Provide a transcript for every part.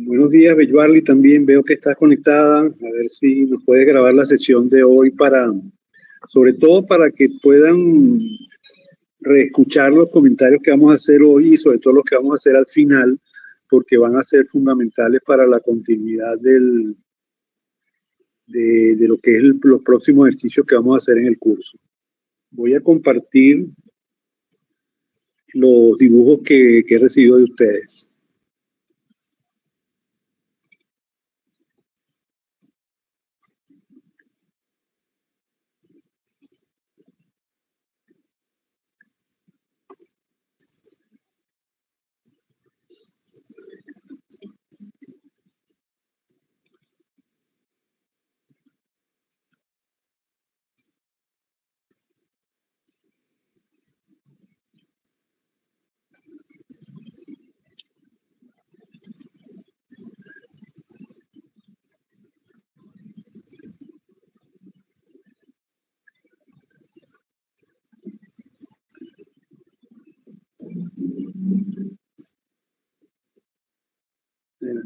Buenos días, Belluarli, también veo que estás conectada. A ver si nos puedes grabar la sesión de hoy sobre todo para que puedan reescuchar los comentarios que vamos a hacer hoy y sobre todo los que vamos a hacer al final, porque van a ser fundamentales para la continuidad de lo que es los próximos ejercicios que vamos a hacer en el curso. Voy a compartir los dibujos que he recibido de ustedes.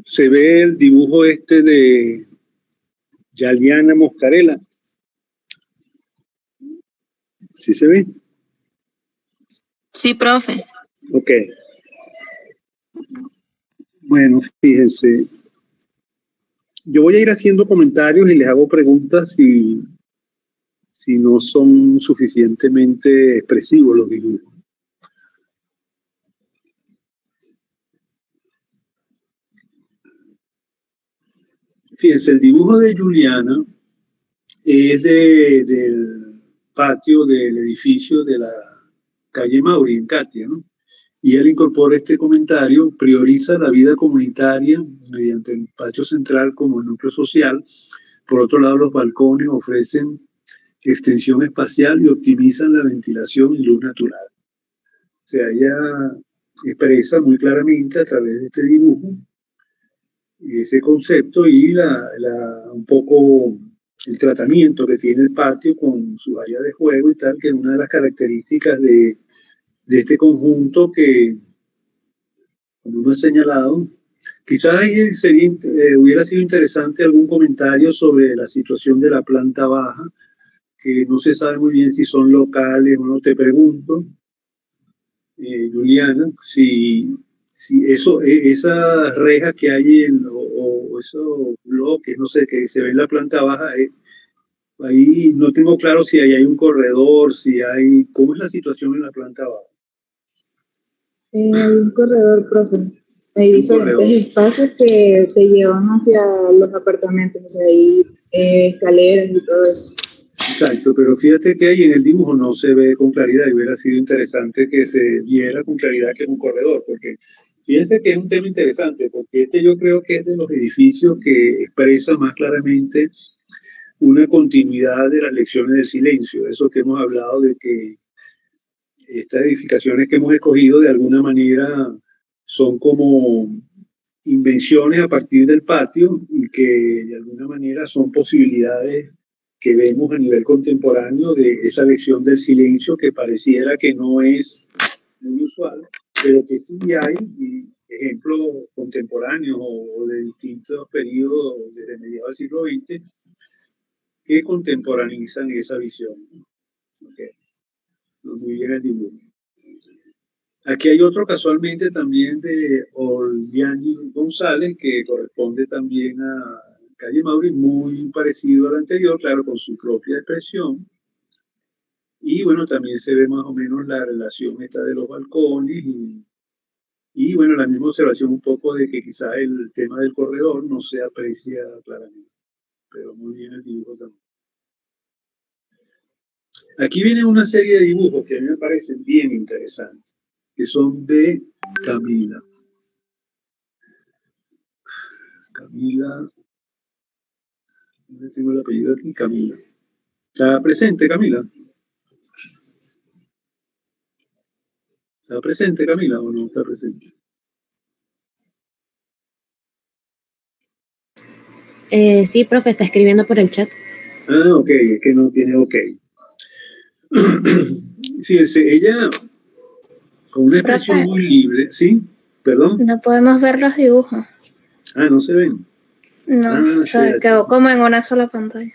Se ve el dibujo de Yaliana Moscarella. ¿Sí se ve? Sí, profe. Ok. Bueno, fíjense. Yo voy a ir haciendo comentarios y les hago preguntas si no son suficientemente expresivos los dibujos. Fíjense, el dibujo de Juliana es del patio del edificio de la calle Mauri, en Catia, ¿no? Y él incorpora este comentario: prioriza la vida comunitaria mediante el patio central como el núcleo social. Por otro lado, los balcones ofrecen extensión espacial y optimizan la ventilación y luz natural. O sea, ella expresa muy claramente a través de este dibujo ese concepto y un poco el tratamiento que tiene el patio con su área de juego y tal, que es una de las características de este conjunto que, como uno ha señalado, quizás ahí hubiera sido interesante algún comentario sobre la situación de la planta baja, que no se sabe muy bien si son locales o no. Te pregunto, Juliana, si esas rejas que hay o esos bloques, no sé, que se ve en la planta baja, ahí no tengo claro si ahí hay un corredor, ¿cómo es la situación en la planta baja? Hay un corredor, profe. Hay diferentes espacios que te llevan hacia los apartamentos, o sea, hay escaleras y todo eso. Exacto, pero fíjate que ahí en el dibujo no se ve con claridad y hubiera sido interesante que se viera con claridad que es un corredor, porque fíjense que es un tema interesante, porque yo creo que es de los edificios que expresa más claramente una continuidad de las lecciones del silencio, eso que hemos hablado de que estas edificaciones que hemos escogido de alguna manera son como invenciones a partir del patio y que de alguna manera son posibilidades que vemos a nivel contemporáneo de esa lección del silencio que pareciera que no es muy usual, pero que sí hay ejemplos contemporáneos o de distintos periodos desde mediados del siglo XX que contemporaneizan esa visión. Okay. Muy bien el dibujo. Aquí hay otro casualmente también de Olviani González, que corresponde también a Calle Mauri, muy parecido al anterior, claro, con su propia expresión. Y bueno, también se ve más o menos la relación esta de los balcones y bueno, la misma observación un poco de que quizás el tema del corredor no se aprecia claramente, pero muy bien el dibujo también. Aquí viene una serie de dibujos que a mí me parecen bien interesantes, que son de Camila. Camila, ¿dónde tengo el apellido aquí? Camila. ¿Está presente, Camila? ¿Está presente, Camila, o no está presente? Sí, profe, está escribiendo por el chat. Ah, ok, es que no tiene ok. Fíjense, ella con una expresión muy libre, ¿sí? ¿Perdón? No podemos ver los dibujos. Ah, ¿no se ven? No, se quedó como en una sola pantalla.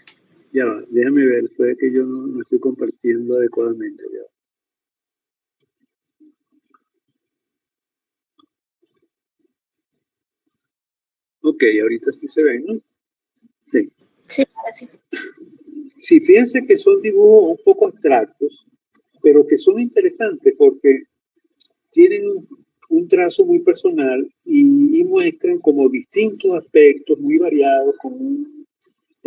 Ya va, déjame ver, puede que yo no estoy compartiendo adecuadamente. Ya. Ok, ahorita sí se ven, ¿no? Sí. Sí, ahora sí. Sí, fíjense que son dibujos un poco abstractos, pero que son interesantes porque tienen un trazo muy personal y muestran como distintos aspectos muy variados, con un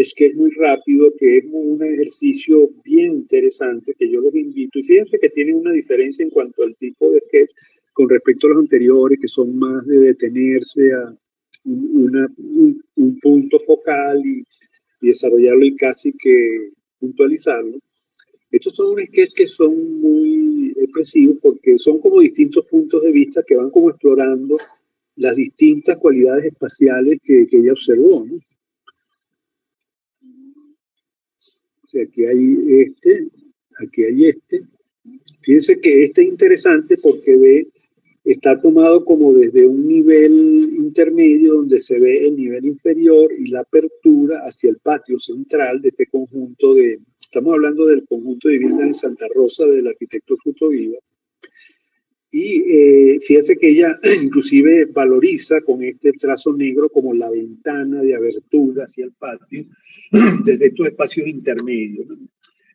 sketch muy rápido, que es un ejercicio bien interesante que yo los invito. Y fíjense que tienen una diferencia en cuanto al tipo de sketch con respecto a los anteriores, que son más de detenerse a un punto focal y desarrollarlo y casi que puntualizarlo. Estos son un sketch que son muy expresivos porque son como distintos puntos de vista que van como explorando las distintas cualidades espaciales que ella observó, ¿no? O sea, aquí hay este. Fíjense que este es interesante porque está tomado como desde un nivel intermedio donde se ve el nivel inferior y la apertura hacia el patio central de este conjunto estamos hablando del conjunto de viviendas en Santa Rosa del arquitecto Frutoviva. Y fíjense que ella inclusive valoriza con este trazo negro como la ventana de abertura hacia el patio desde estos espacios intermedios, ¿no?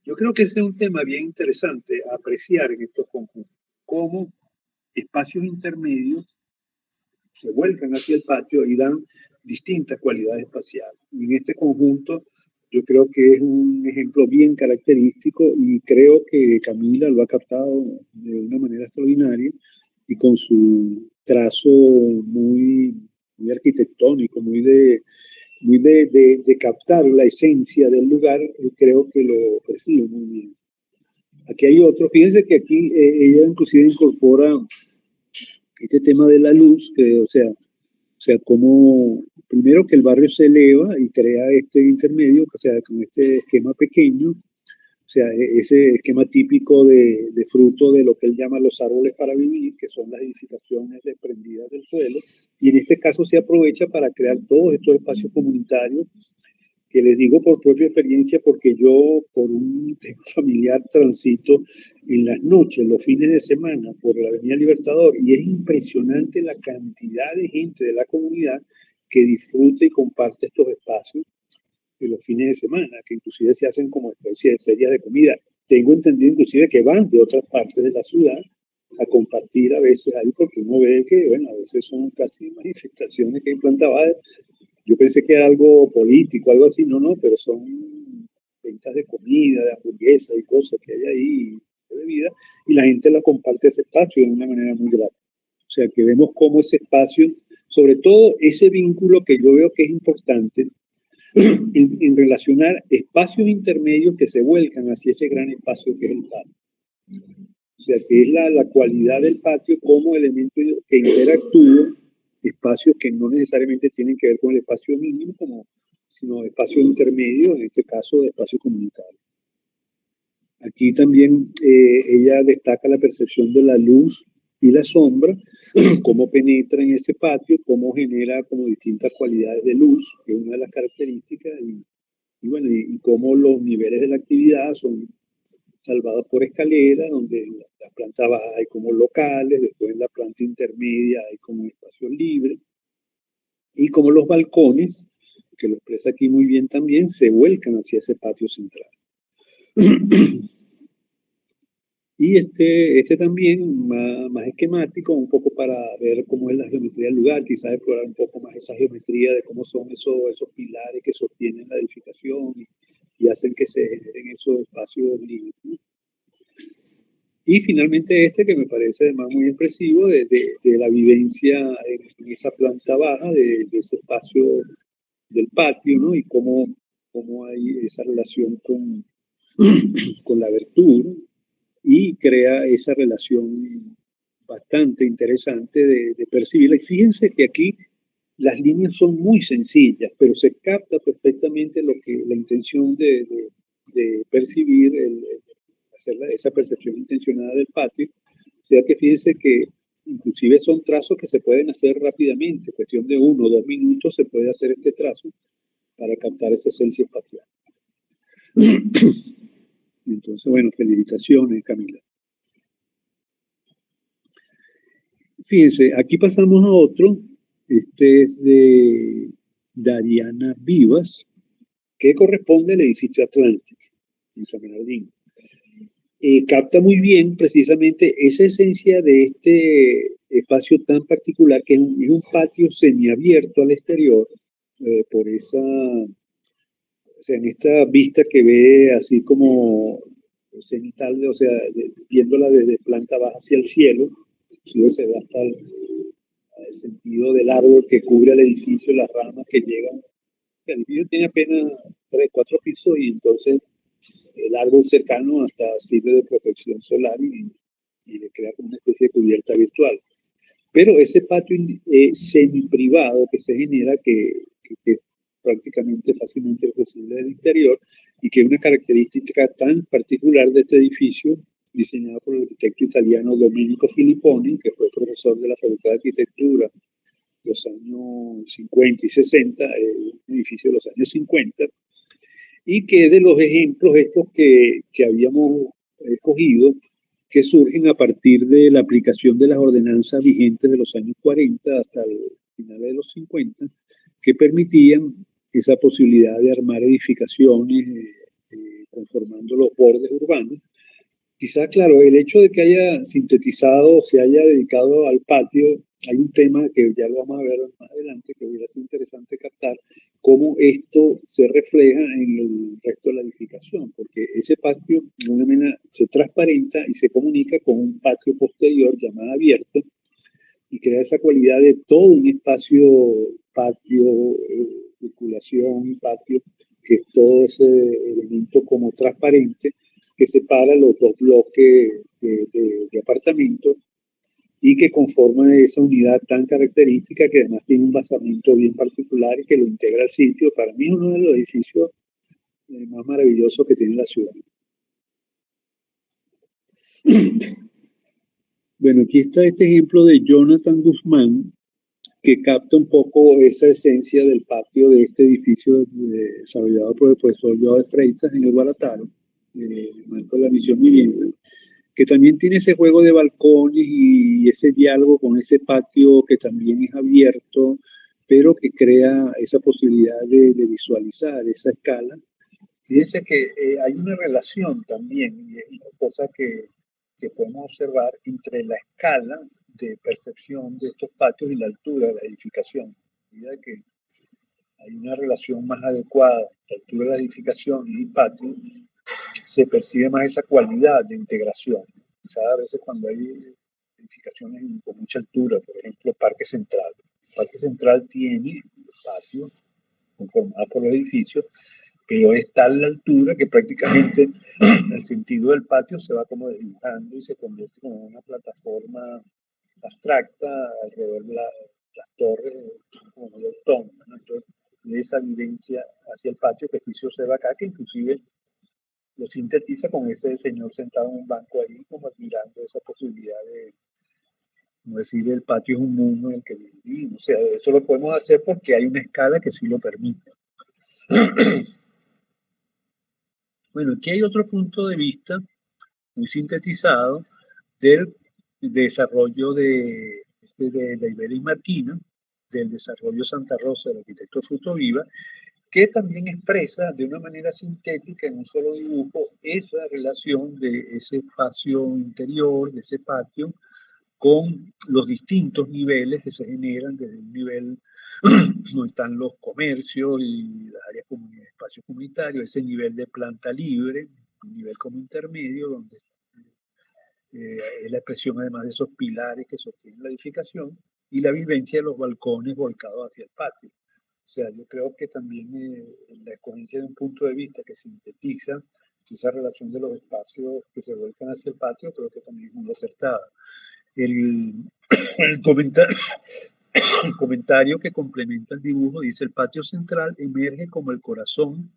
Yo creo que ese es un tema bien interesante a apreciar en estos conjuntos, cómo espacios intermedios se vuelcan hacia el patio y dan distintas cualidades espaciales. Y en este conjunto yo creo que es un ejemplo bien característico y creo que Camila lo ha captado de una manera extraordinaria y con su trazo muy, muy arquitectónico, muy de captar la esencia del lugar, creo que lo percibe muy bien. Aquí hay otro, fíjense que aquí ella inclusive incorpora este tema de la luz, que o sea, como primero que el barrio se eleva y crea este intermedio, o sea, con este esquema pequeño, o sea, ese esquema típico de fruto de lo que él llama los árboles para vivir, que son las edificaciones desprendidas del suelo, y en este caso se aprovecha para crear todos estos espacios comunitarios, que les digo por propia experiencia, porque yo por un tema familiar transito en las noches, los fines de semana, por la Avenida Libertador, y es impresionante la cantidad de gente de la comunidad que disfruta y comparte estos espacios en los fines de semana, que inclusive se hacen como especie de ferias de comida. Tengo entendido inclusive que van de otras partes de la ciudad a compartir a veces ahí, porque uno ve que, bueno, a veces son casi manifestaciones que hay plantadas. Yo pensé que era algo político, algo así, no, pero son ventas de comida, de hamburguesas y cosas que hay ahí, de bebida, y la gente la comparte ese espacio de una manera muy grata. O sea, que vemos cómo ese espacio, sobre todo ese vínculo que yo veo que es importante, en relacionar espacios intermedios que se vuelcan hacia ese gran espacio que es el patio. O sea, que es la cualidad del patio como elemento que interactúa, espacios que no necesariamente tienen que ver con el espacio mínimo, sino espacios intermedios, en este caso de espacio comunitario. Aquí también ella destaca la percepción de la luz y la sombra, cómo penetra en ese patio, cómo genera como distintas cualidades de luz, que es una de las características, y bueno, y cómo los niveles de la actividad son salvados por escaleras, donde en la planta baja hay como locales, después en la planta intermedia hay como espacios libres, y como los balcones, que lo expresa aquí muy bien también, se vuelcan hacia ese patio central. Y este también más esquemático, un poco para ver cómo es la geometría del lugar, quizás explorar un poco más esa geometría de cómo son esos pilares que sostienen la edificación y hacen que se generen esos espacios libres. Y finalmente que me parece además muy expresivo de la vivencia en esa planta baja, de ese espacio del patio, ¿no? Y cómo hay esa relación con la abertura y crea esa relación bastante interesante de percibirla. Y fíjense que aquí las líneas son muy sencillas, pero se capta perfectamente la intención de percibir, hacer esa percepción intencionada del patio. O sea que fíjense que inclusive son trazos que se pueden hacer rápidamente, cuestión de 1 o 2 minutos se puede hacer este trazo para captar esa esencia espacial. Entonces, bueno, felicitaciones, Camila. Fíjense, aquí pasamos a otro. Este es de Dariana Vivas, que corresponde al edificio Atlantic, en San Bernardino. Capta muy bien precisamente esa esencia de este espacio tan particular, que es un patio semiabierto al exterior, por esa, o sea, en esta vista que ve así como cenital, o sea, viéndola desde planta baja hacia el cielo, inclusive se ve hasta el sentido del árbol que cubre el edificio, las ramas que llegan. El edificio tiene apenas 3, 4 pisos y entonces el árbol cercano hasta sirve de protección solar y le crea como una especie de cubierta virtual. Pero ese patio semi-privado que se genera, que es prácticamente fácilmente accesible del interior y que es una característica tan particular de este edificio, diseñado por el arquitecto italiano Domenico Filipponi, que fue profesor de la Facultad de Arquitectura en los años 50 y 60, un edificio de los años 50, y que de los ejemplos estos que habíamos escogido, que surgen a partir de la aplicación de las ordenanzas vigentes de los años 40 hasta el final de los 50, que permitían esa posibilidad de armar edificaciones conformando los bordes urbanos. Quizás, claro, el hecho de que haya sintetizado, se haya dedicado al patio, hay un tema que ya lo vamos a ver más adelante, que hubiera sido interesante captar, cómo esto se refleja en el resto de la edificación, porque ese patio de una manera se transparenta y se comunica con un patio posterior llamado abierto y crea esa cualidad de todo un espacio, patio, circulación, patio, que es todo ese elemento como transparente que separa los dos bloques de apartamentos y que conforma esa unidad tan característica, que además tiene un basamento bien particular y que lo integra al sitio. Para mí es uno de los edificios más maravillosos que tiene la ciudad. Bueno, aquí está este ejemplo de Jonathan Guzmán, que capta un poco esa esencia del patio de este edificio desarrollado por el profesor Joao de Freitas en el Guarataro, marco de la misión vivienda, que también tiene ese juego de balcones y ese diálogo con ese patio que también es abierto, pero que crea esa posibilidad de visualizar esa escala. Fíjense que hay una relación también, y es una cosa que podemos observar entre la escala de percepción de estos patios y la altura de la edificación. Mira que hay una relación más adecuada entre la altura de la edificación y el patio, se percibe más esa cualidad de integración. Quizás a veces cuando hay edificaciones con mucha altura, por ejemplo, Parque Central. Parque Central tiene patios conformados por los edificios, pero es tal la altura que prácticamente el sentido del patio se va como desdibujando y se convierte como en una plataforma abstracta alrededor de las torres, como muy autónomas, ¿no? Entonces, esa vivencia hacia el patio que sí se observa acá, que inclusive lo sintetiza con ese señor sentado en un banco ahí, como admirando esa posibilidad de, como decir, el patio es un mundo en el que vivimos. O sea, eso lo podemos hacer porque hay una escala que sí lo permite. Bueno, aquí hay otro punto de vista muy sintetizado del desarrollo de Iberic Marquina, del desarrollo Santa Rosa del arquitecto Frutoviva, que también expresa de una manera sintética en un solo dibujo esa relación de ese espacio interior, de ese patio, con los distintos niveles que se generan desde un nivel donde están los comercios y las áreas de espacios comunitarios, ese nivel de planta libre, un nivel como intermedio, donde es la expresión además de esos pilares que sostienen la edificación, y la vivencia de los balcones volcados hacia el patio. O sea, yo creo que también la escogencia de un punto de vista que sintetiza esa relación de los espacios que se vuelcan hacia el patio, creo que también es muy acertada. El comentario que complementa el dibujo dice: el patio central emerge como el corazón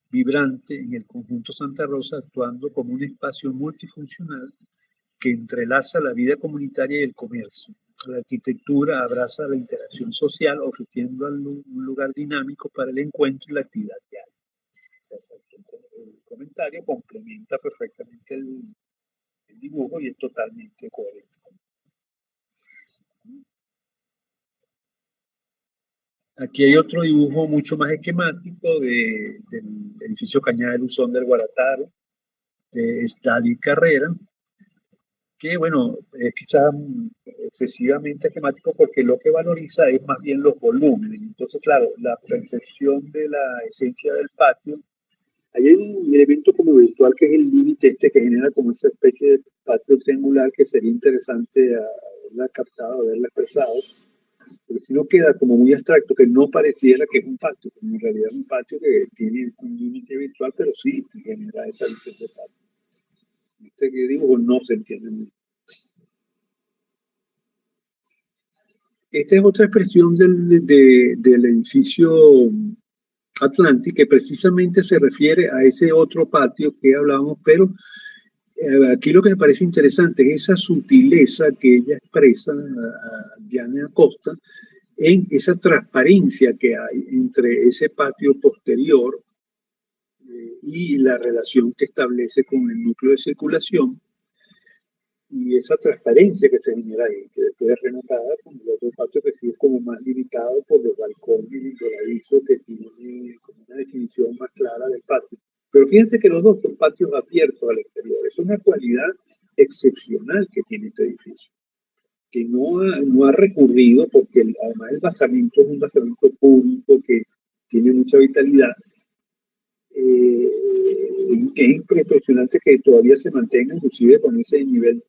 vibrante en el conjunto Santa Rosa, actuando como un espacio multifuncional que entrelaza la vida comunitaria y el comercio. La arquitectura abraza la interacción social, ofreciendo un lugar dinámico para el encuentro y la actividad diaria. El comentario complementa perfectamente el dibujo y es totalmente coherente. Aquí hay otro dibujo mucho más esquemático del edificio Cañada de Luzón del Guarataro, de Stalin Carrera, que bueno, es quizás excesivamente esquemático porque lo que valoriza es más bien los volúmenes. Entonces, claro, la percepción de la esencia del patio, hay un elemento como virtual que es el límite que genera como esa especie de patio triangular que sería interesante haberla captado, haberla expresado, pero si no queda como muy abstracto, que no pareciera que es un patio, pero en realidad es un patio que tiene un límite virtual, pero sí genera esa visión de patio. Este que dibujo no se entiende muy bien. Esta es otra expresión del edificio Atlantic, que precisamente se refiere a ese otro patio que hablábamos, pero aquí lo que me parece interesante es esa sutileza que ella expresa a Diana Acosta en esa transparencia que hay entre ese patio posterior y la relación que establece con el núcleo de circulación, y esa transparencia que se genera ahí, que después es renotada con el otro patio que sí es como más limitado por los balcones y voladizos que tiene como una definición más clara del patio. Pero fíjense que los dos son patios abiertos al exterior. Es una cualidad excepcional que tiene este edificio, que no ha recurrido, porque además el basamento es un basamento público que tiene mucha vitalidad. Que es impresionante que todavía se mantenga inclusive con ese nivel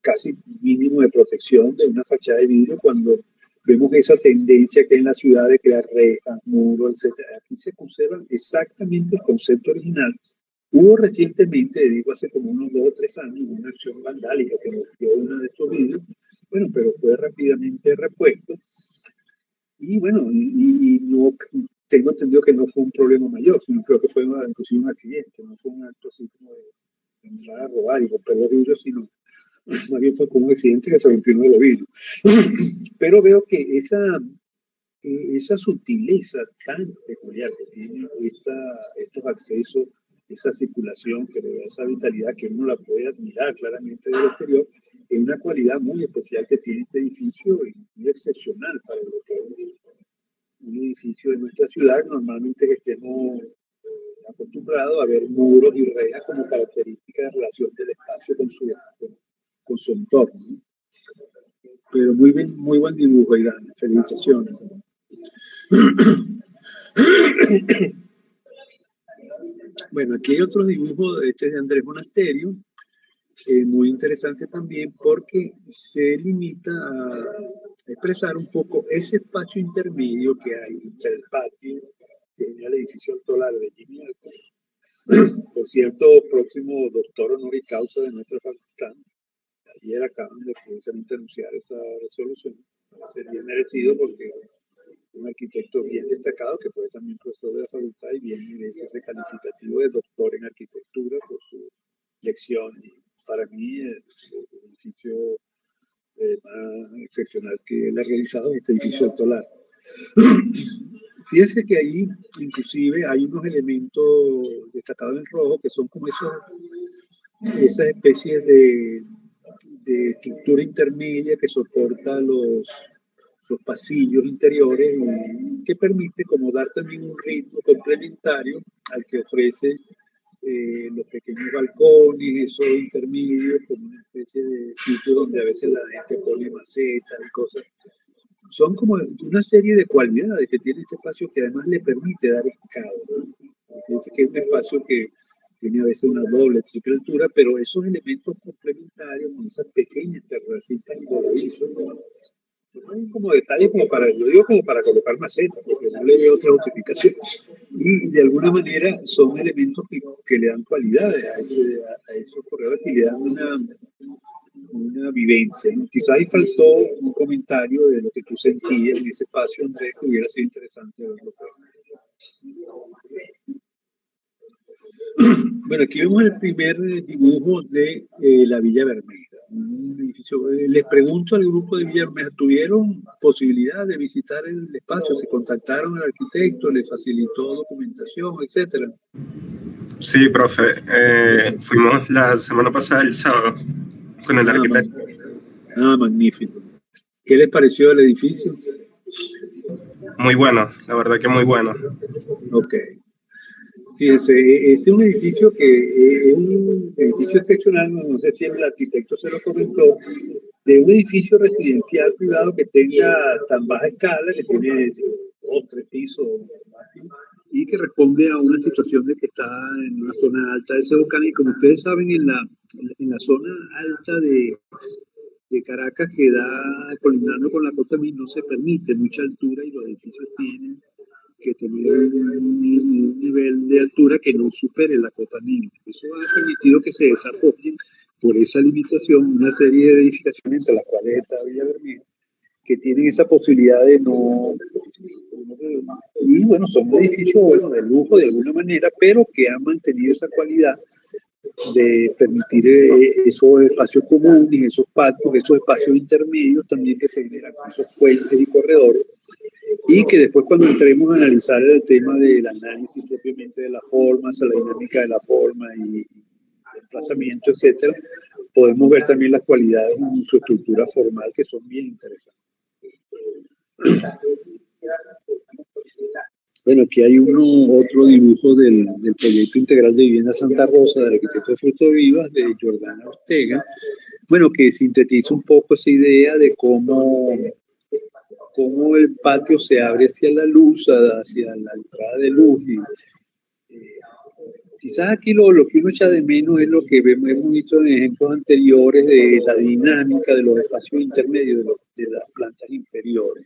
casi mínimo de protección de una fachada de vidrio, cuando vemos esa tendencia que hay en la ciudad de crear rejas, muros, etc. Aquí se conserva exactamente el concepto original. Hubo recientemente, digo hace como unos 2 o 3 años, una acción vandálica que rompió uno de estos vidrios, bueno, pero fue rápidamente repuesto. Y bueno, y no tengo entendido que no fue un problema mayor, sino creo que fue inclusive un accidente, no fue un acto así como de entrar a robar y romper los vidrios, sino más bien fue como un accidente que se rompió uno de los vidrios. Pero veo que esa sutileza tan peculiar que tiene estos accesos, esa circulación que le da esa vitalidad que uno la puede admirar claramente del exterior, es una cualidad muy especial que tiene este edificio y muy excepcional para lo que es un edificio de nuestra ciudad. Normalmente estemos acostumbrados a ver muros y rejas como característica de relación del espacio con su entorno, ¿no? Pero muy buen dibujo, Irán. Felicitaciones. Bueno, aquí hay otro dibujo, este de Andrés Monasterio, muy interesante también porque se limita a expresar un poco ese espacio intermedio que hay entre el patio que tenía el edificio Altolar de Jimmy Alcor. Por cierto, próximo doctor honoris causa de nuestra facultad. Ayer acaban de precisamente anunciar esa resolución. Va a ser bien merecido porque un arquitecto bien destacado que fue también profesor de la facultad y bien merece ese calificativo de doctor en arquitectura por su lección. Y para mí el edificio más excepcional que él ha realizado es este edificio Altolar. Fíjense que ahí inclusive hay unos elementos destacados en rojo que son como esas especies de estructura intermedia que soporta los pasillos interiores y que permite como dar también un ritmo complementario al que ofrece los pequeños balcones, esos intermedios, como una especie de sitio donde a veces la gente pone macetas y cosas. Son como una serie de cualidades que tiene este espacio que además le permite dar escala. Fíjense que es un espacio que tiene a veces una doble, triple altura, pero esos elementos complementarios, con esas pequeñas terracitas y voladizos, son como detalles como para, yo digo como para colocar macetas, porque no le veo otra justificación. Y de alguna manera son elementos que le dan cualidades a esos corredores y le dan una vivencia, ¿no? Quizás ahí faltó un comentario de lo que tú sentías en ese espacio, Andrés, que hubiera sido interesante verlo. Bueno, aquí vemos el primer dibujo de la Villa Bermeja. Un edificio. Les pregunto al grupo de Villarmea, ¿tuvieron posibilidad de visitar el espacio? ¿Se contactaron al arquitecto? ¿Le facilitó documentación, etcétera? Sí, profe. Fuimos la semana pasada, el sábado, con el arquitecto. Magnífico. ¿Qué les pareció el edificio? Muy bueno, la verdad que muy bueno. Ok. Fíjense, este es un edificio que es un edificio excepcional, no sé si el arquitecto se lo comentó, de un edificio residencial privado que tenga tan baja escala, que tiene 2, 3 pisos, y que responde a una situación de que está en una zona alta de ese volcán. Y como ustedes saben, en la zona alta de Caracas, que da colindando con la costa, no se permite mucha altura y los edificios tienen que tener un nivel de altura que no supere la cota 1000. Eso ha permitido que se desarrollen por esa limitación una serie de edificaciones, entre las cuales está Villa Bermeja, que tienen esa posibilidad de no... Y bueno, son edificios de lujo de alguna manera, pero que han mantenido esa cualidad de permitir esos espacios comunes, esos patios, esos espacios intermedios también que se generan con esos puentes y corredores, y que después cuando entremos a analizar el tema del análisis propiamente de la forma, la dinámica de la forma y desplazamiento, etcétera, podemos ver también las cualidades en su estructura formal que son bien interesantes. Bueno, aquí hay otro dibujo del proyecto integral de vivienda Santa Rosa del arquitecto de Fruto Vivas, de Jordana Ortega, bueno, que sintetiza un poco esa idea de cómo el patio se abre hacia la luz, hacia la entrada de luz. Y quizás aquí lo que uno echa de menos es lo que hemos visto en ejemplos anteriores de la dinámica de los espacios intermedios de las plantas inferiores.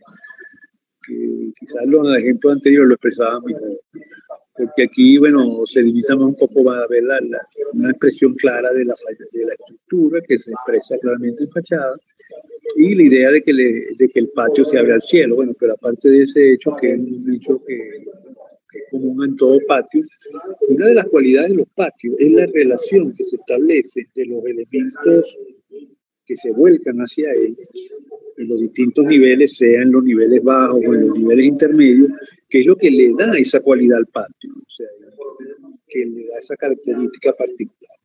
Que quizás los ejemplos anteriores lo expresaban mejor, porque aquí, bueno, se limita más un poco a ver una expresión clara de la estructura que se expresa claramente en fachada, y la idea de que el patio se abre al cielo. Bueno, pero aparte de ese hecho, que es un hecho que es común en todo patio, una de las cualidades de los patios es la relación que se establece de los elementos que se vuelcan hacia él en los distintos niveles, sea en los niveles bajos o en los niveles intermedios, que es lo que le da esa cualidad al patio, o sea, que le da esa característica particular.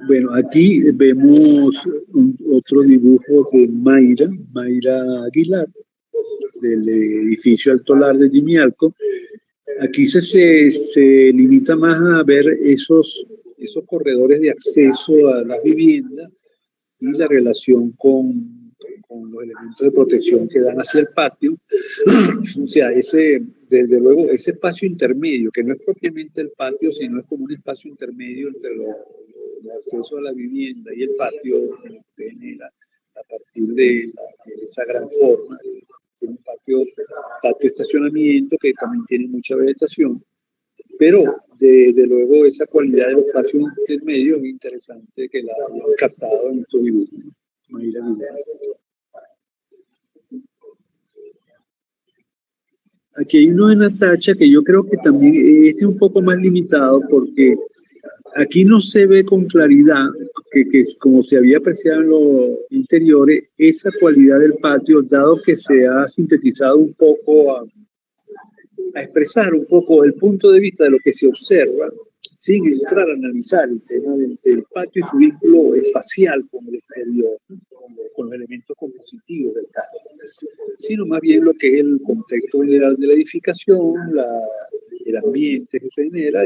Bueno, aquí vemos otro dibujo de Mayra Aguilar, del edificio Altolar de Jimialco. Aquí se limita más a ver esos corredores de acceso a las viviendas y la relación con los elementos de protección que dan hacia el patio. O sea, desde luego, ese espacio intermedio, que no es propiamente el patio, sino es como un espacio intermedio entre el acceso a la vivienda y el patio, que genera a partir de esa gran forma, un patio estacionamiento que también tiene mucha vegetación, pero desde luego esa cualidad de los espacios intermedios es interesante que la hayan captado en estos dibujos. Aquí hay uno de Natacha que yo creo que también este es un poco más limitado, porque aquí no se ve con claridad que como se había apreciado en los interiores, esa cualidad del patio, dado que se ha sintetizado un poco a expresar un poco el punto de vista de lo que se observa, sin entrar a analizar el tema del patio y su vínculo espacial con el exterior, con los elementos compositivos del caso, sino más bien lo que es el contexto general de la edificación, el ambiente que se genera,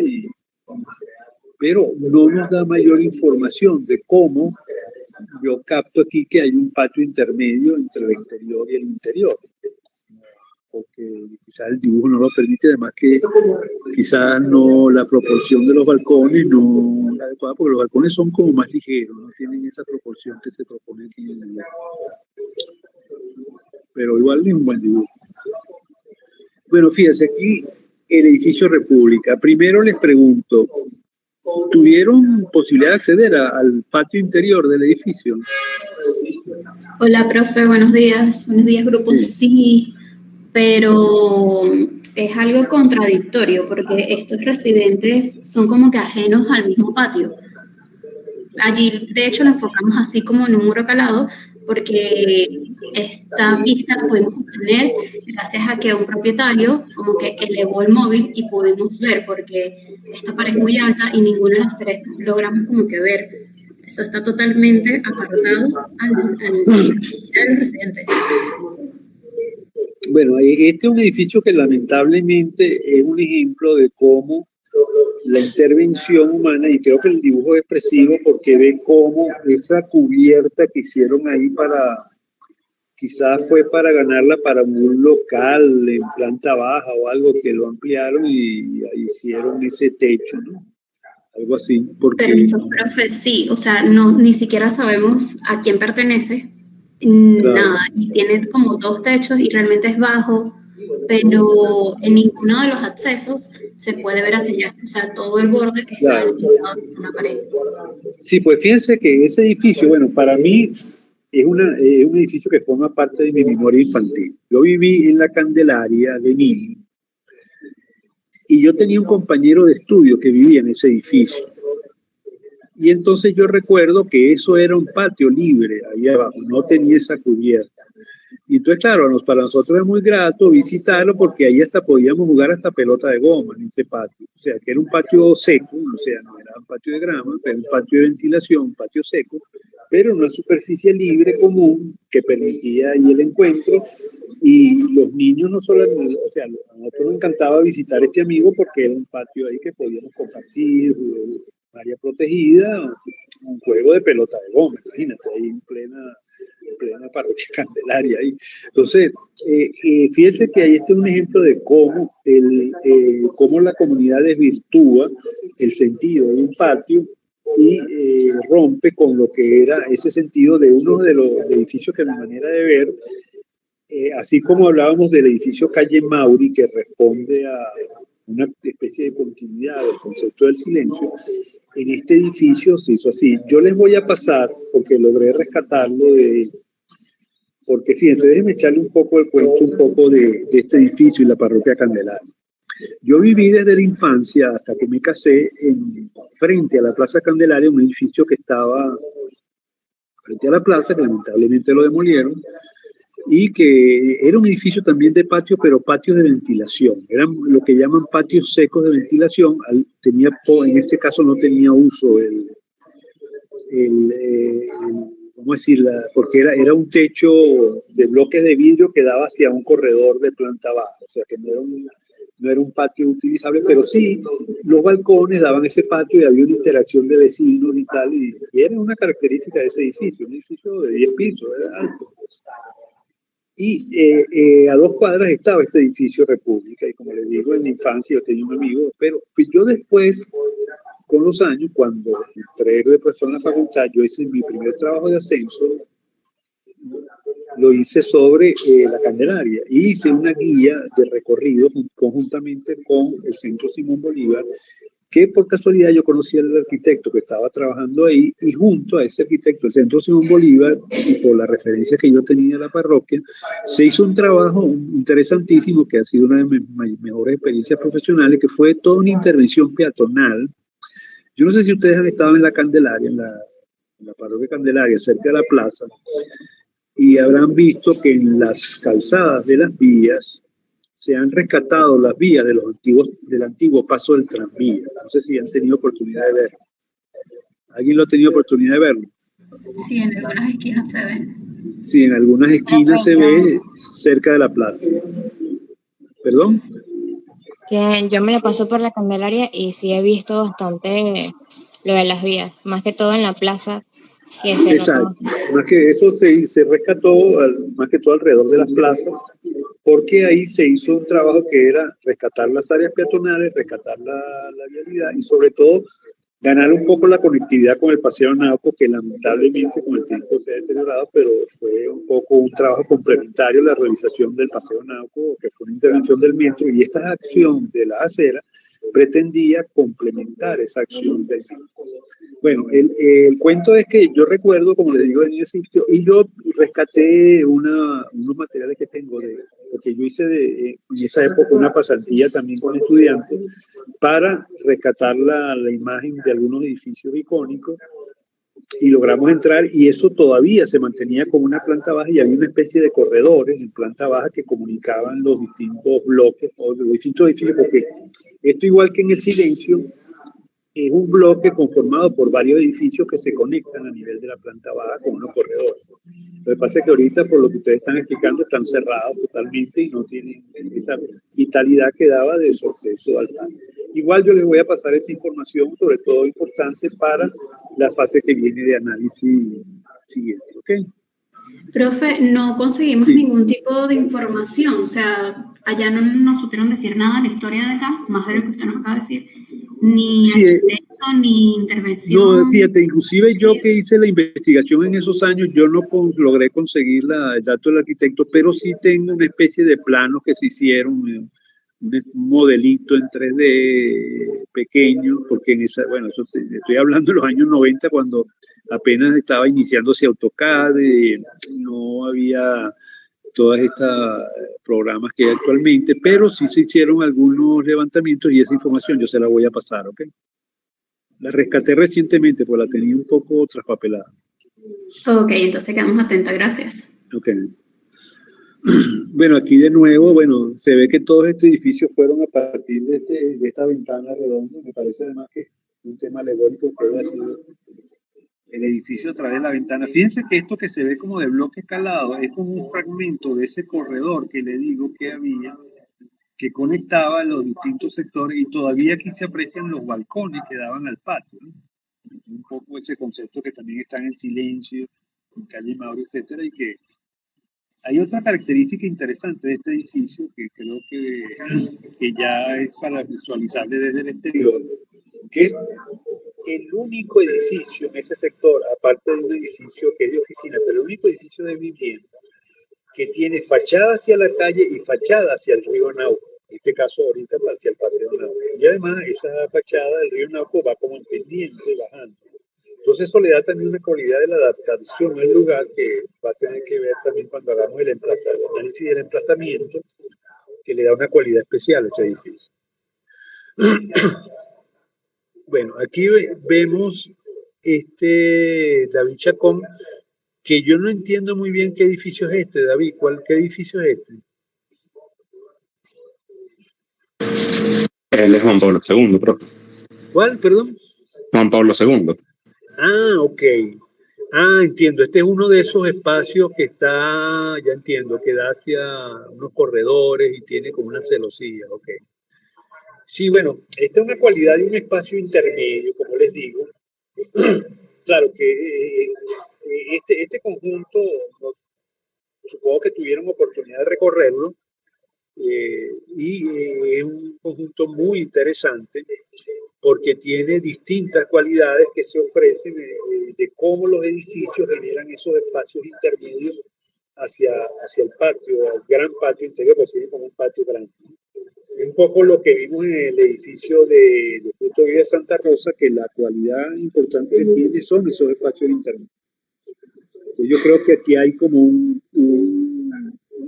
pero no nos da mayor información de cómo yo capto aquí que hay un patio intermedio entre el exterior y el interior, porque quizás el dibujo no lo permite, además que quizás no la proporción de los balcones no es adecuada, porque los balcones son como más ligeros, no tienen esa proporción que se propone aquí en el dibujo. Pero igual es un buen dibujo. Bueno, fíjense aquí el edificio República. Primero les pregunto, ¿tuvieron posibilidad de acceder al patio interior del edificio? Hola, profe, buenos días. Buenos días, grupo. Sí, pero es algo contradictorio porque estos residentes son como que ajenos al mismo patio. Allí, de hecho, lo enfocamos así como en un muro calado, porque esta vista la pudimos obtener gracias a que un propietario como que elevó el móvil y pudimos ver, porque esta pared es muy alta y ninguna de las tres logramos como que ver. Eso está totalmente apartado a los residentes. Bueno, este es un edificio que lamentablemente es un ejemplo de cómo la intervención humana, y creo que el dibujo es expresivo porque ve cómo esa cubierta que hicieron ahí quizás fue para ganarla para un local en planta baja o algo que lo ampliaron y hicieron ese techo, ¿no? Algo así, porque... Pero eso, profe, sí, o sea, no, ni siquiera sabemos a quién pertenece, Claro. nada, y tiene como 2 techos y realmente es bajo, pero en ninguno de los accesos se puede ver hacia allá, o sea, todo el borde está Claro. alineado con una pared. Sí, pues fíjense que ese edificio, bueno, para mí es un edificio que forma parte de mi memoria infantil. Yo viví en la Candelaria de niño y yo tenía un compañero de estudio que vivía en ese edificio. Y entonces yo recuerdo que eso era un patio libre ahí abajo, no tenía esa cubierta. Y entonces, claro, para nosotros es muy grato visitarlo porque ahí hasta podíamos jugar hasta pelota de goma en ese patio. O sea, que era un patio seco, o sea, no era un patio de grama, pero un patio de ventilación, un patio seco, pero una superficie libre común que permitía ahí el encuentro. Y los niños no solo, o sea, a nosotros nos encantaba visitar este amigo porque era un patio ahí que podíamos compartir, área protegida, un juego de pelota de goma, imagínate, ahí en plena parroquia Candelaria ahí. Entonces, fíjense que ahí este es un ejemplo de cómo, cómo la comunidad desvirtúa el sentido de un patio y rompe con lo que era ese sentido de uno de los edificios que a mi manera de ver, así como hablábamos del edificio Calle Mauri, que responde a una especie de continuidad del concepto del silencio, en este edificio se hizo así. Yo les voy a pasar, porque logré rescatarlo porque fíjense, déjenme echarle un poco el cuento, un poco de este edificio y la parroquia Candelaria. Yo viví desde la infancia hasta que me casé frente a la Plaza Candelaria, un edificio que estaba frente a la plaza, que lamentablemente lo demolieron, y que era un edificio también de patio, pero patios de ventilación. Eran lo que llaman patios secos de ventilación. En este caso no tenía uso ¿cómo decirla? Porque era un techo de bloques de vidrio que daba hacia un corredor de planta baja. O sea que no era un patio utilizable, pero sí los balcones daban ese patio y había una interacción de vecinos y tal. Y era una característica de ese edificio, un edificio de 10 pisos, era alto. Y a 2 cuadras estaba este edificio República, y como les digo, en mi infancia yo tenía un amigo, pero yo después, con los años, cuando entré de persona en la facultad, yo hice mi primer trabajo de ascenso, lo hice sobre la Candelaria, y hice una guía de recorrido conjuntamente con el Centro Simón Bolívar, que por casualidad yo conocí al arquitecto que estaba trabajando ahí, y junto a ese arquitecto, el Centro Simón Bolívar, y por la referencia que yo tenía de la parroquia, se hizo un trabajo interesantísimo que ha sido una de mis mejores experiencias profesionales, que fue toda una intervención peatonal. Yo no sé si ustedes han estado en la Candelaria, en la parroquia Candelaria, cerca de la plaza, y habrán visto que en las calzadas de las vías se han rescatado las vías del antiguo paso del tranvía. No sé si han tenido oportunidad de verlo. ¿Alguien lo ha tenido oportunidad de verlo? Sí, en algunas esquinas se ve. Sí, en algunas esquinas se ve cerca de la plaza. ¿Perdón? Que yo me la paso por la Candelaria y sí he visto bastante lo de las vías, más que todo en la plaza. Que se Exacto. Más que eso se rescató más que todo alrededor de las plazas, porque ahí se hizo un trabajo que era rescatar las áreas peatonales, rescatar la vialidad y sobre todo ganar un poco la conectividad con el Paseo Nauco, que lamentablemente con el tiempo se ha deteriorado, pero fue un poco un trabajo complementario la realización del Paseo Nauco, que fue una intervención del metro, y esta acción de la acera pretendía complementar esa acción del banco. Bueno, el cuento es que yo recuerdo, como les digo, en ese sitio, y yo rescaté unos materiales que tengo, porque yo hice en esa época una pasantía también con estudiantes para rescatar la imagen de algunos edificios icónicos, y logramos entrar, y eso todavía se mantenía como una planta baja, y había una especie de corredores en planta baja que comunicaban los distintos bloques o los distintos edificios, porque esto, igual que en el Silencio, es un bloque conformado por varios edificios que se conectan a nivel de la planta baja con unos corredores. Lo que pasa es que ahorita, por lo que ustedes están explicando, están cerrados totalmente y no tienen esa vitalidad que daba de su acceso al parque. Igual yo les voy a pasar esa información, sobre todo importante para la fase que viene de análisis siguiente, ¿ok? Profe, no conseguimos ningún tipo de información, o sea, allá no nos supieron decir nada de la historia de acá, más de lo que usted nos acaba de decir, ni arquitecto, ni intervención. No, fíjate, inclusive yo que hice la investigación en esos años, yo no logré conseguir el dato del arquitecto, pero sí tengo una especie de planos que se hicieron, un modelito en 3D pequeño, porque bueno, eso estoy hablando de los años 90, cuando apenas estaba iniciándose AutoCAD, no había todos estos programas que hay actualmente, pero sí se hicieron algunos levantamientos, y esa información yo se la voy a pasar, ¿ok? La rescaté recientemente, pues la tenía un poco traspapelada. Ok, entonces quedamos atentas, gracias. Ok. Bueno, aquí de nuevo, bueno, se ve que todos estos edificios fueron a partir de esta ventana redonda. Me parece además que un tema alegórico que haya sido el edificio a través de la ventana. Fíjense que esto que se ve como de bloque escalado es como un fragmento de ese corredor que le digo que había, que conectaba los distintos sectores, y todavía aquí se aprecian los balcones que daban al patio, ¿no? Un poco ese concepto que también está en el Silencio, en Calle Mauro, etcétera, y que hay otra característica interesante de este edificio que creo que ya es para visualizarle desde el exterior, que es el único edificio en ese sector, aparte de un edificio que es de oficina, pero el único edificio de vivienda que tiene fachada hacia la calle y fachada hacia el río Nauco, en este caso ahorita hacia el Paseo Nauco. Y además esa fachada del río Nauco va como en pendiente, bajando. Entonces eso le da también una cualidad de la adaptación al lugar, que va a tener que ver también cuando hagamos el análisis del emplazamiento, que le da una cualidad especial a ese edificio. Bueno, aquí vemos David Chacón, que yo no entiendo muy bien qué edificio es este, David. ¿Qué edificio es este? Él es Juan Pablo II, profe. ¿Cuál, perdón? Juan Pablo II. Ah, ok. Ah, entiendo. Este es uno de esos espacios que está, ya entiendo, que da hacia unos corredores y tiene como una celosía, ok. Sí, bueno, esta es una cualidad de un espacio intermedio, como les digo. Claro que este conjunto, supongo que tuvieron oportunidad de recorrerlo, y es un conjunto muy interesante porque tiene distintas cualidades que se ofrecen de cómo los edificios generan esos espacios intermedios hacia el patio, al gran patio interior, que tiene como un patio grande. Es un poco lo que vimos en el edificio de Fruto Vida Santa Rosa, que la cualidad importante que tiene son esos espacios intermedios. Yo creo que aquí hay como un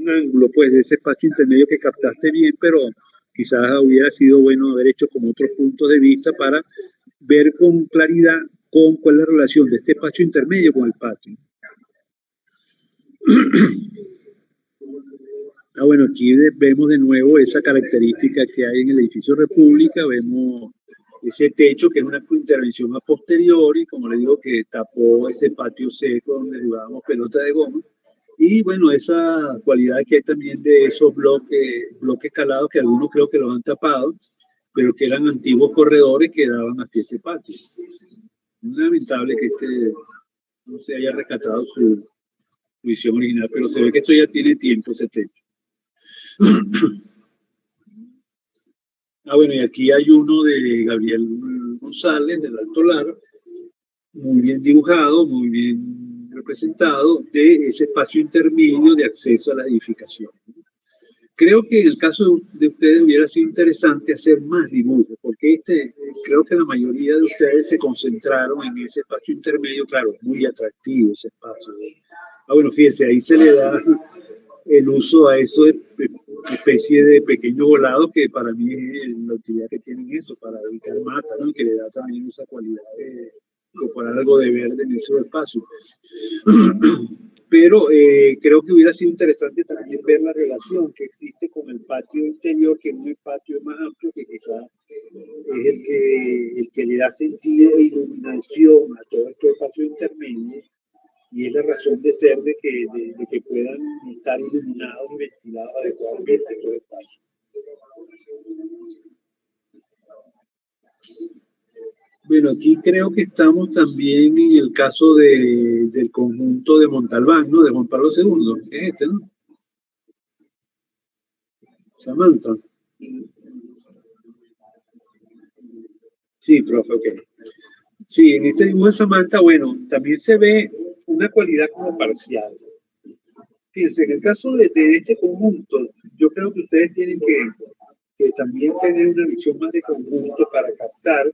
ángulo, pues, de ese espacio intermedio que captaste bien, pero quizás hubiera sido bueno haber hecho como otros puntos de vista para ver con claridad cuál es la relación de este espacio intermedio con el patio. Bueno, aquí vemos de nuevo esa característica que hay en el edificio República. Vemos ese techo que es una intervención a posteriori, como le digo, que tapó ese patio seco donde jugábamos pelota de goma. Y bueno, esa cualidad que hay también de esos bloques calados, que algunos creo que los han tapado, pero que eran antiguos corredores que daban hasta este patio. Es lamentable que no se haya rescatado su visión original, pero se ve que esto ya tiene tiempo, ese techo. Bueno, y aquí hay uno de Gabriel González, del Alto Lar, muy bien dibujado, muy bien representado, de ese espacio intermedio de acceso a la edificación. Ok, creo que en el caso de ustedes hubiera sido interesante hacer más dibujos, porque creo que la mayoría de ustedes se concentraron en ese espacio intermedio. Claro, muy atractivo ese espacio. Bueno, fíjense, ahí se le da el uso a eso de especie de pequeño volado, que para mí es la utilidad que tienen eso, para ubicar mata, ¿no? Y que le da también esa cualidad de incorporar algo de verde en ese espacio. Pero creo que hubiera sido interesante también ver la relación que existe con el patio interior, que es un patio más amplio, que quizás es el que le da sentido e iluminación a todo este espacio intermedio, y es la razón de ser de que puedan estar iluminados y ventilados adecuadamente todo el espacio. Bueno, aquí creo que estamos también en el caso del conjunto de Montalbán, ¿no? De Juan Pablo II, que es este, ¿no? Samantha. Sí, profe, ok. Sí, en este dibujo de Samantha, bueno, también se ve una cualidad como parcial. Fíjense, en el caso de este conjunto, yo creo que ustedes tienen que también tener una visión más de conjunto para captar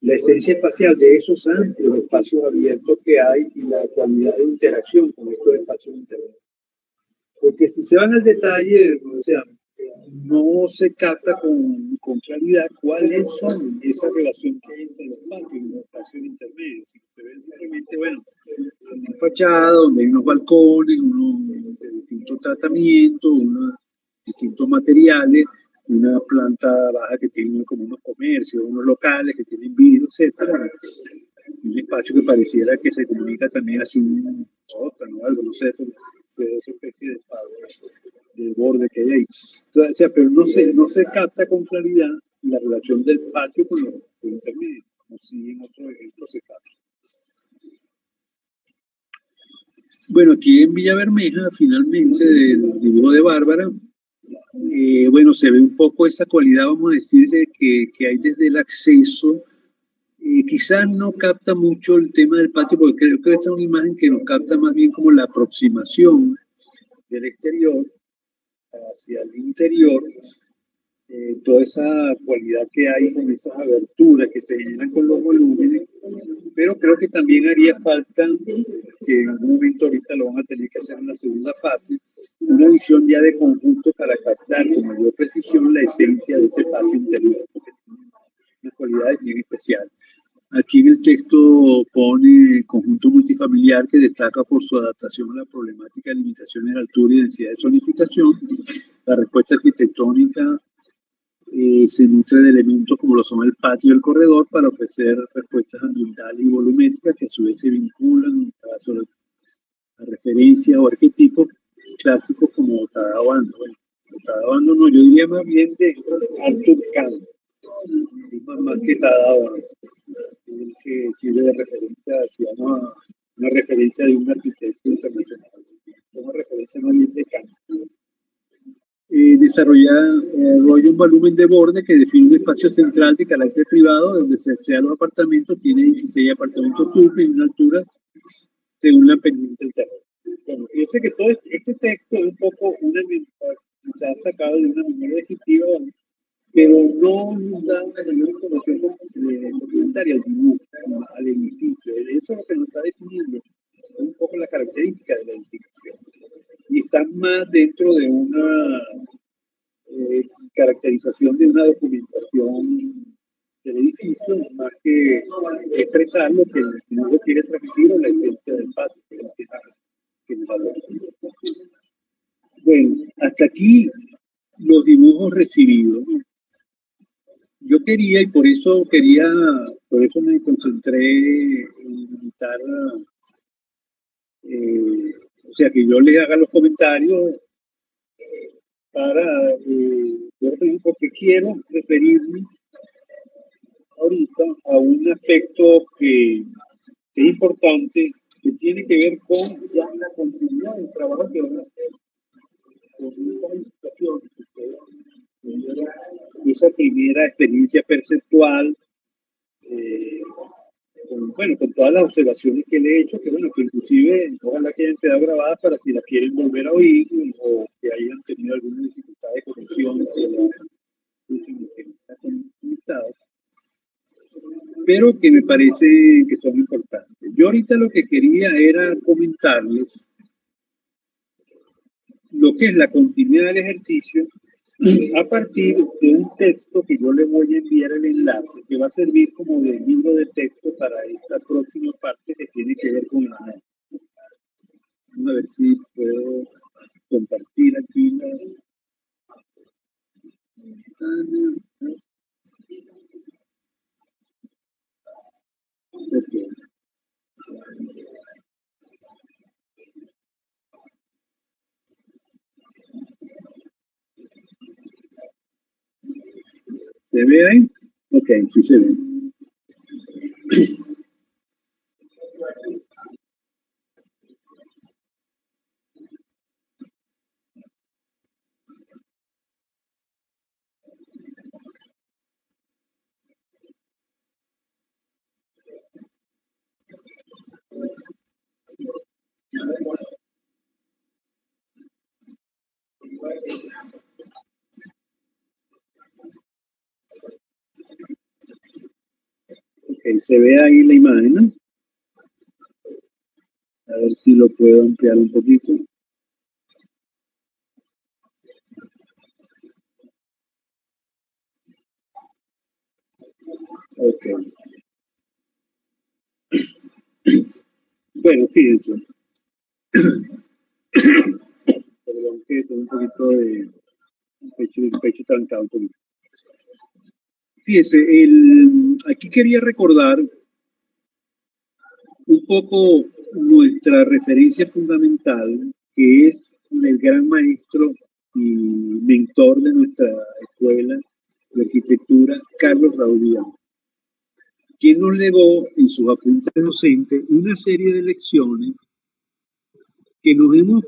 la esencia espacial de esos amplios espacios abiertos que hay y la cualidad de interacción con estos espacios internos. Porque si se van al detalle, o sea, no se capta con claridad cuáles son esa relación que hay entre los patios y los espacios intermedios. Si se ve simplemente, bueno, una fachada donde hay unos balcones, unos de distintos tratamientos, unos distintos materiales, una planta baja que tiene como unos comercios, unos locales que tienen vidrio, etcétera. Un espacio que pareciera que se comunica también hacia un sótano o algo, no sé, esa especie de borde que hay ahí. Entonces, o sea, pero no se capta con claridad la relación del patio con los intermedios, como si en otros ejemplos se capta. Bueno, aquí en Villa Bermeja, finalmente, del dibujo de Bárbara, bueno, se ve un poco esa cualidad, vamos a decir, que hay desde el acceso. Quizás no capta mucho el tema del patio, porque creo que esta es una imagen que nos capta más bien como la aproximación del exterior hacia el interior, toda esa cualidad que hay con esas aberturas que se generan con los volúmenes, pero creo que también haría falta, que en algún momento ahorita lo van a tener que hacer en la segunda fase, una visión ya de conjunto para captar con mayor precisión la esencia de ese patio interior, porque tiene unas cualidades bien especiales. Aquí en el texto pone conjunto multifamiliar que destaca por su adaptación a la problemática de limitaciones de altura y densidad de zonificación. La respuesta arquitectónica se nutre de elementos como lo son el patio y el corredor para ofrecer respuestas ambientales y volumétricas que a su vez se vinculan a referencias o arquetipos clásicos como Tadabando. Bueno, Tadabando no, yo diría más bien de Arthur Kahn, más que Tadabando, que sirve de referencia, se llama una referencia de un arquitecto internacional, una referencia más bien de Kahn. Desarrolla un volumen de borde que define un espacio central de carácter privado donde se accede a los apartamentos. Tiene 16 apartamentos duples y una altura según la pendiente del terreno. Bueno, fíjense que todo este texto es un poco se ha sacado de una memoria descriptiva, pero no nos da una mayor información complementaria al dibujo, al edificio. Eso es lo que nos está definiendo un poco la característica de la edificación. Y están más dentro de una caracterización de una documentación del edificio, más que expresar lo que el dibujo quiere transmitir o la esencia del patio que nos habla. Bueno, hasta aquí los dibujos recibidos. Yo quería, y por eso me concentré en invitar o sea, que yo les haga los comentarios para porque quiero referirme ahorita a un aspecto que es importante, que tiene que ver con ya la continuidad del trabajo que van a hacer con estas instituciones, esa primera experiencia perceptual, con todas las observaciones que le he hecho, que inclusive ojalá que hayan quedado grabadas para si las quieren volver a oír o que hayan tenido alguna dificultad de conexión con los últimos que están conectados, pero que me parece que son importantes. Yo ahorita lo que quería era comentarles lo que es la continuidad del ejercicio a partir de un texto que yo le voy a enviar el enlace, que va a servir como de libro de texto para esta próxima parte que tiene que ver con la... Vamos a ver si puedo compartir aquí la... Okay. ¿Se ve ahí? Ok, sí se ve. Ok, se ve ahí la imagen, ¿no? A ver si lo puedo ampliar un poquito. Ok. Bueno, fíjense. Perdón que tengo un poquito de pecho trancado un poquito. Fíjense, aquí quería recordar un poco nuestra referencia fundamental, que es el gran maestro y mentor de nuestra escuela de arquitectura, Carlos Raúl Villanueva, quien nos legó en sus apuntes docentes una serie de lecciones que nos hemos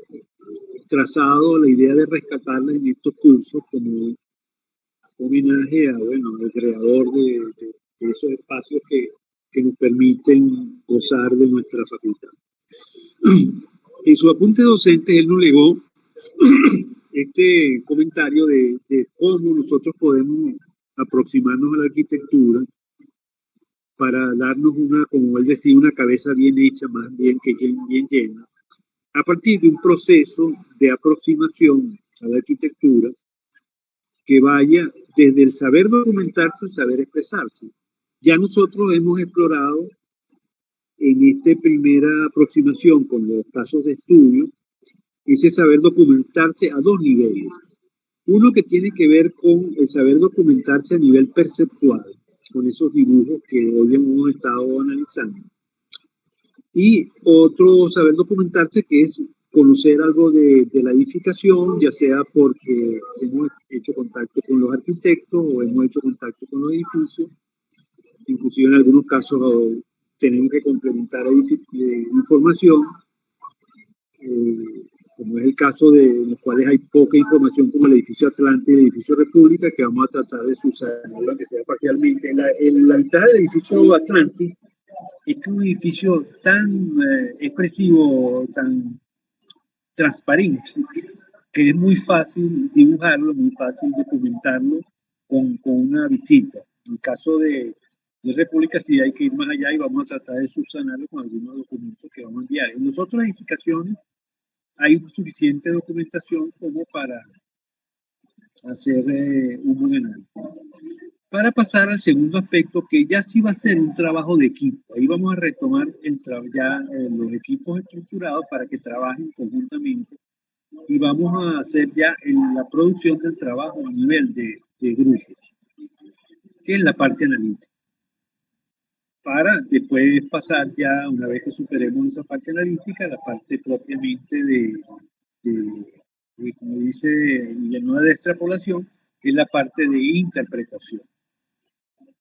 trazado la idea de rescatarlas en estos cursos como homenaje a, bueno, al creador de esos espacios que nos permiten gozar de nuestra facultad. En su apunte docente él nos legó este comentario de cómo nosotros podemos aproximarnos a la arquitectura para darnos una, como él decía, una cabeza bien hecha, más bien que bien llena, a partir de un proceso de aproximación a la arquitectura que vaya desde el saber documentarse al saber expresarse. Ya nosotros hemos explorado en esta primera aproximación con los casos de estudio ese saber documentarse a dos niveles. Uno que tiene que ver con el saber documentarse a nivel perceptual, con esos dibujos que hoy hemos estado analizando. Y otro saber documentarse que es conocer algo de la edificación, ya sea porque hemos hecho contacto con los arquitectos o hemos hecho contacto con los edificios. Inclusive en algunos casos tenemos que complementar información, como es el caso de los cuales hay poca información, como el edificio Atlante y el edificio República, que vamos a tratar de subsanar, aunque sea parcialmente. La ventaja del edificio Atlante es que es un edificio tan expresivo, tan transparente, que es muy fácil dibujarlo, muy fácil documentarlo con una visita. En el caso de República sí hay que ir más allá y vamos a tratar de subsanarlo con algunos documentos que vamos a enviar. En las otras edificaciones hay suficiente documentación como para hacer un buen análisis. Para pasar al segundo aspecto, que ya sí va a ser un trabajo de equipo. Ahí vamos a retomar los equipos estructurados para que trabajen conjuntamente y vamos a hacer ya la producción del trabajo a nivel de grupos, que es la parte analítica. Para después pasar ya, una vez que superemos esa parte analítica, la parte propiamente de como dice Villanueva, de extrapolación, que es la parte de interpretación.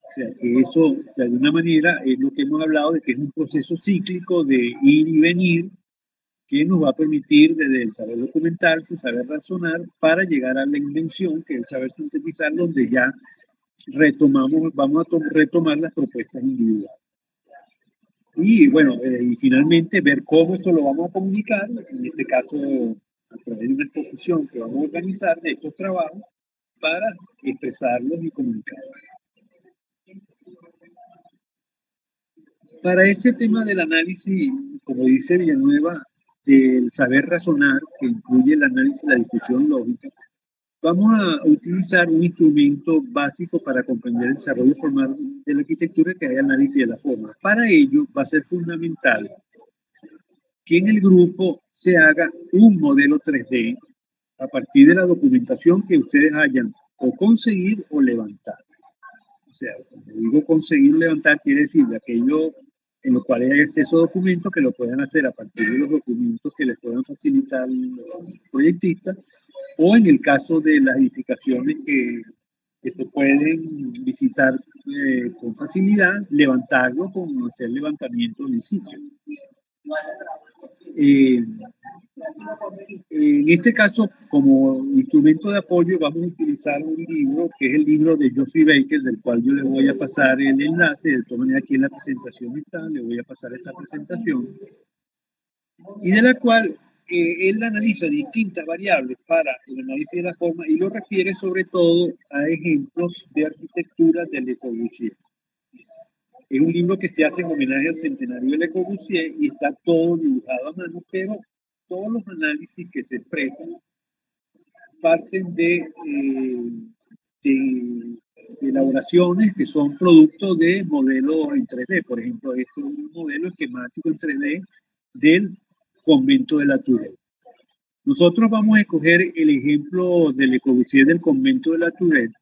O sea, que eso, de alguna manera, es lo que hemos hablado de que es un proceso cíclico de ir y venir, que nos va a permitir desde el saber documentarse, saber razonar, para llegar a la invención, que es el saber sintetizar, donde ya vamos a retomar las propuestas individuales. Y bueno, y finalmente ver cómo esto lo vamos a comunicar, en este caso a través de una exposición que vamos a organizar de estos trabajos para expresarlos y comunicarlos. Para ese tema del análisis, como dice Villanueva, del saber razonar, que incluye el análisis y la discusión lógica, vamos a utilizar un instrumento básico para comprender el desarrollo formal de la arquitectura, que es el análisis de la forma. Para ello va a ser fundamental que en el grupo se haga un modelo 3D a partir de la documentación que ustedes hayan o conseguir o levantar. O sea, cuando digo conseguir o levantar, quiere decir de aquello en lo cual hay acceso a documentos, que lo puedan hacer a partir de los documentos que les puedan facilitar los proyectistas, o en el caso de las edificaciones que se pueden visitar con facilidad, levantarlo con hacer levantamiento en sitio. En este caso, como instrumento de apoyo, vamos a utilizar un libro que es el libro de Geoffrey Baker, del cual yo le voy a pasar el enlace. De todas maneras, aquí en la presentación está, le voy a pasar esta presentación, y de la cual él analiza distintas variables para el análisis de la forma y lo refiere sobre todo a ejemplos de arquitectura de Le Corbusier. Es un libro que se hace en homenaje al centenario de Le Corbusier y está todo dibujado a mano, pero todos los análisis que se expresan parten de elaboraciones que son producto de modelos en 3D. Por ejemplo, esto es un modelo esquemático en 3D del convento de la Tourette. Nosotros vamos a escoger el ejemplo de Le Corbusier del convento de la Tourette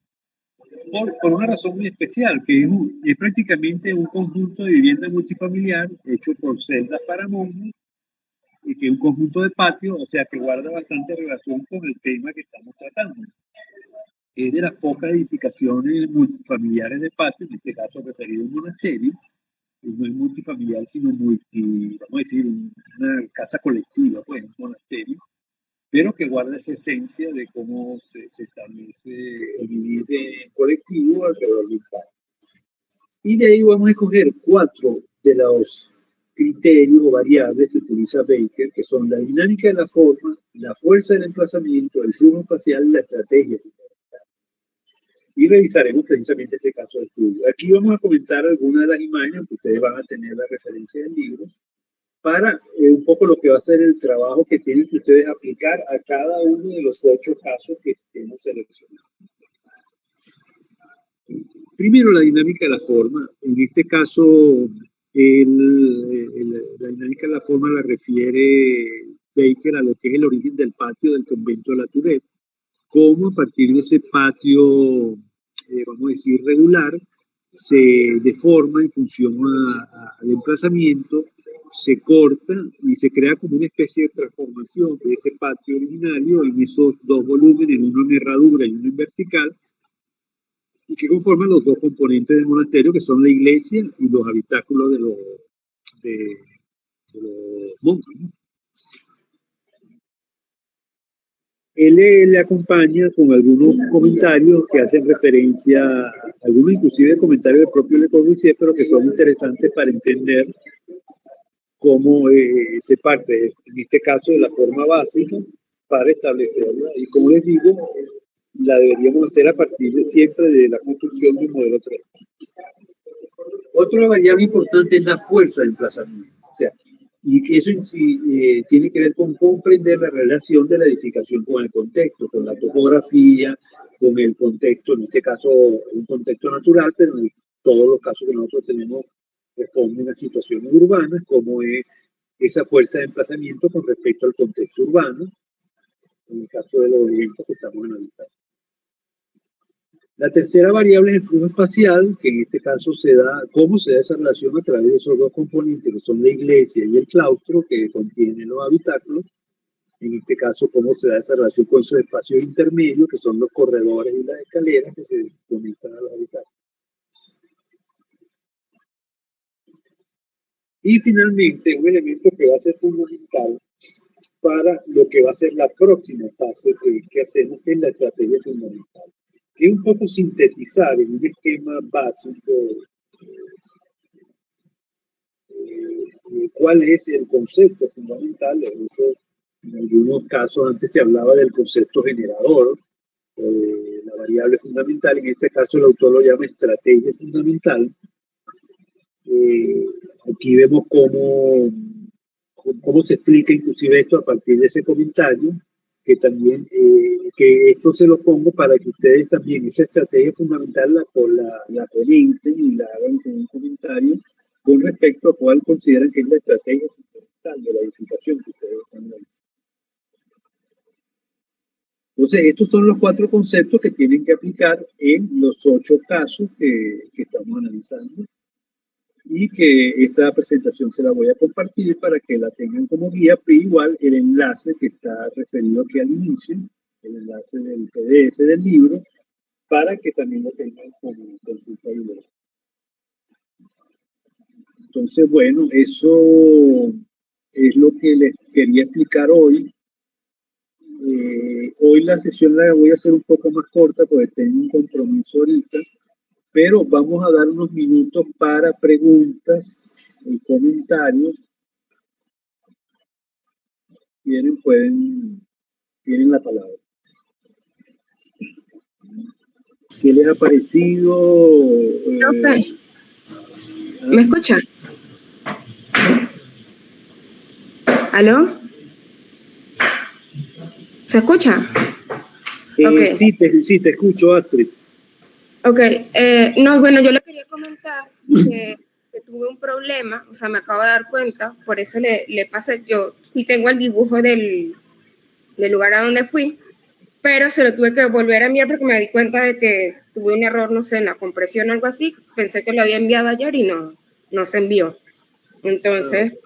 por una razón muy especial, que es prácticamente un conjunto de vivienda multifamiliar hecho por celdas para monjes, y que es un conjunto de patios, o sea que guarda bastante relación con el tema que estamos tratando. Es de las pocas edificaciones multifamiliares de patio, en este caso referido a un monasterio, y no es multifamiliar, sino vamos a decir, una casa colectiva, pues, un monasterio, pero que guarda esa esencia de cómo se establece el vivir en colectivo alrededor del patio. Y de ahí vamos a escoger 4 de los criterios o variables que utiliza Baker, que son la dinámica de la forma, la fuerza del emplazamiento, el flujo espacial y la estrategia fundamental. Y revisaremos precisamente este caso de estudio. Aquí vamos a comentar algunas de las imágenes, que ustedes van a tener la referencia del libro, para un poco lo que va a ser el trabajo que tienen que ustedes aplicar a cada uno de los 8 casos que hemos seleccionado. Primero, la dinámica de la forma. En este caso, la dinámica de la forma la refiere Baker a lo que es el origen del patio del convento de la Tourette, cómo a partir de ese patio, vamos a decir, regular, se deforma en función al emplazamiento, se corta y se crea como una especie de transformación de ese patio originario en esos 2 volúmenes, uno en herradura y uno en vertical, y que conforman los 2 componentes del monasterio, que son la iglesia y los habitáculos de los monjes, ¿no? Él le acompaña con algunos comentarios que hacen referencia, algunos inclusive comentarios del propio Le Corbusier, pero que son interesantes para entender cómo se parte, en este caso, de la forma básica para establecerla. Y como les digo, la deberíamos hacer a partir de siempre de la construcción de un modelo 3. Otra variable importante es la fuerza de emplazamiento. O sea, y que eso en sí tiene que ver con comprender la relación de la edificación con el contexto, con la topografía, con el contexto, en este caso un contexto natural, pero en todos los casos que nosotros tenemos responden a situaciones urbanas, como es esa fuerza de emplazamiento con respecto al contexto urbano, en el caso de los ejemplos que estamos analizando. La tercera variable es el flujo espacial, que en este caso cómo se da esa relación a través de esos 2 componentes, que son la iglesia y el claustro, que contienen los habitáculos. En este caso, cómo se da esa relación con esos espacios intermedios, que son los corredores y las escaleras que se conectan a los habitáculos. Y finalmente, un elemento que va a ser fundamental para lo que va a ser la próxima fase que hacemos, que es la estrategia fundamental, que es un poco sintetizar en un esquema básico cuál es el concepto fundamental, eso En algunos casos antes se hablaba del concepto generador, la variable fundamental. En este caso el autor lo llama estrategia fundamental. Aquí vemos cómo se explica inclusive esto a partir de ese comentario, que también, que esto se lo pongo para que ustedes también esa estrategia fundamental la comenten y la hagan con un comentario con respecto a cuál consideran que es la estrategia fundamental de la edificación que ustedes están realizando. Entonces, estos son los 4 conceptos que tienen que aplicar en los 8 casos que estamos analizando, y que esta presentación se la voy a compartir para que la tengan como guía, pero igual el enlace que está referido aquí al inicio, el enlace del PDF del libro, para que también lo tengan como consulta bibliográfica. Entonces, bueno, eso es lo que les quería explicar hoy. Hoy la sesión la voy a hacer un poco más corta porque tengo un compromiso ahorita, pero vamos a dar unos minutos para preguntas y comentarios. Tienen la palabra. ¿Qué les ha parecido? Okay. ¿Me escuchan? ¿Aló? ¿Se escucha? Okay. Sí, te escucho, Astrid. Ok, no, bueno, yo le quería comentar que tuve un problema, o sea, me acabo de dar cuenta, por eso le pasé, yo sí tengo el dibujo del lugar a donde fui, pero se lo tuve que volver a enviar porque me di cuenta de que tuve un error, no sé, en la compresión o algo así, pensé que lo había enviado ayer y no se envió. Entonces,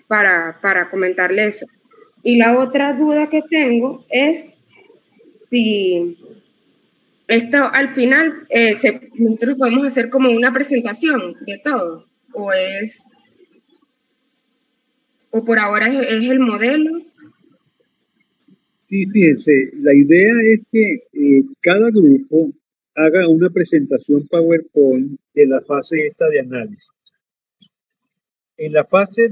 para comentarle eso. Y la otra duda que tengo es si esto al final nosotros podemos hacer como una presentación de todo, o por ahora es el modelo. Sí, fíjense, la idea es que cada grupo haga una presentación PowerPoint de la fase esta de análisis. En la fase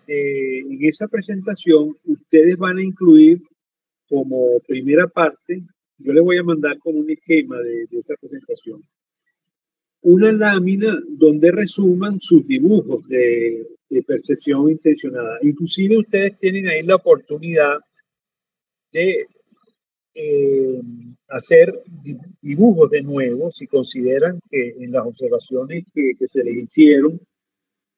en esa presentación, ustedes van a incluir como primera parte, yo les voy a mandar como un esquema de esa presentación, una lámina donde resuman sus dibujos de percepción intencionada. Inclusive ustedes tienen ahí la oportunidad de hacer dibujos de nuevo si consideran que en las observaciones que se les hicieron,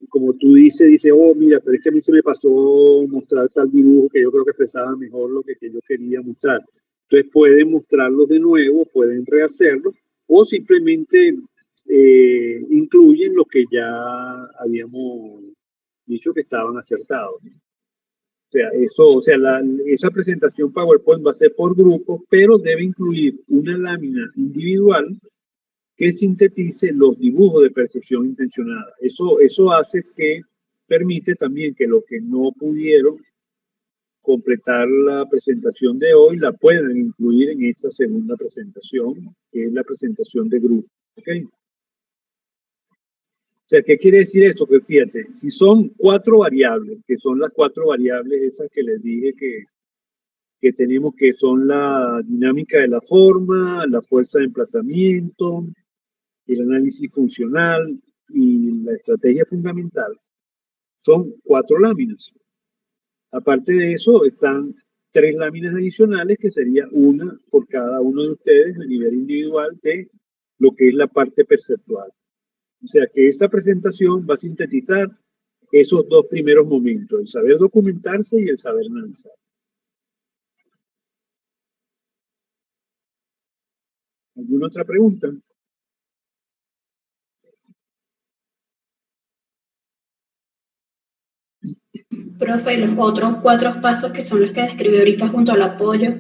como tú dice, oh, mira, pero es que a mí se me pasó mostrar tal dibujo que yo creo que expresaba mejor lo que yo quería mostrar. Entonces pueden mostrarlos de nuevo, pueden rehacerlo, o simplemente incluyen lo que ya habíamos dicho que estaban acertados. Esa presentación PowerPoint va a ser por grupo, pero debe incluir una lámina individual que sintetice los dibujos de percepción intencionada. Eso hace que permite también que los que no pudieron completar la presentación de hoy la puedan incluir en esta segunda presentación, que es la presentación de grupo. ¿Okay? O sea, ¿qué quiere decir esto? Que fíjate, si son 4 variables, que son las 4 variables esas que les dije que tenemos, que son la dinámica de la forma, la fuerza de emplazamiento, el análisis funcional y la estrategia fundamental, son 4 láminas. Aparte de eso, están 3 láminas adicionales, que sería una por cada uno de ustedes a nivel individual de lo que es la parte perceptual. O sea que esa presentación va a sintetizar esos 2 primeros momentos, el saber documentarse y el saber analizar. ¿Alguna otra pregunta? Profe, los otros 4 pasos que son los que describí ahorita junto al apoyo,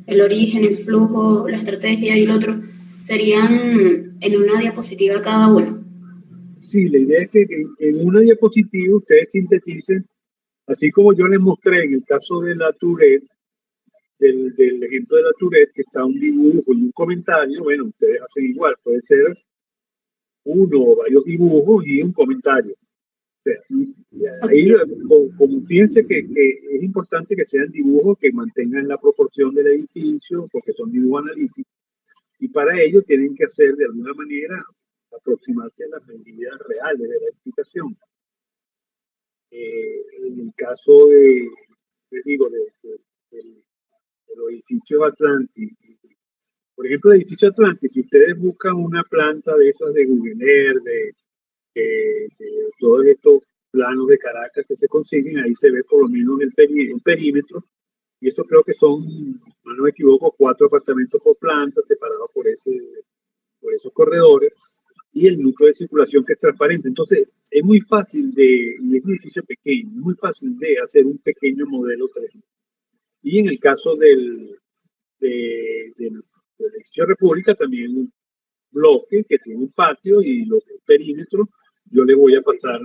el origen, el flujo, la estrategia y el otro, serían en una diapositiva cada uno. Sí, la idea es que en una diapositiva ustedes sinteticen, así como yo les mostré en el caso de la Tourette, del ejemplo de la Tourette, que está un dibujo y un comentario. Bueno, ustedes hacen igual, puede ser uno o varios dibujos y un comentario. O sea, ahí, como fíjense que es importante que sean dibujos que mantengan la proporción del edificio, porque son dibujos analíticos, y para ello tienen que hacer de alguna manera aproximarse a las medidas reales de la edificación. En el caso les digo, de los edificios Atlantis, por ejemplo, el edificio Atlantis, si ustedes buscan una planta de esas de Google Earth, de todos estos planos de Caracas que se consiguen, ahí se ve por lo menos el perímetro, y eso creo que son, no me equivoco, 4 apartamentos por planta, separados por esos corredores, y el núcleo de circulación que es transparente. Entonces, es muy fácil y es un edificio pequeño, es muy fácil de hacer un pequeño modelo 3D. Y en el caso del edificio República, también un bloque que tiene un patio y los perímetros, yo le voy a pasar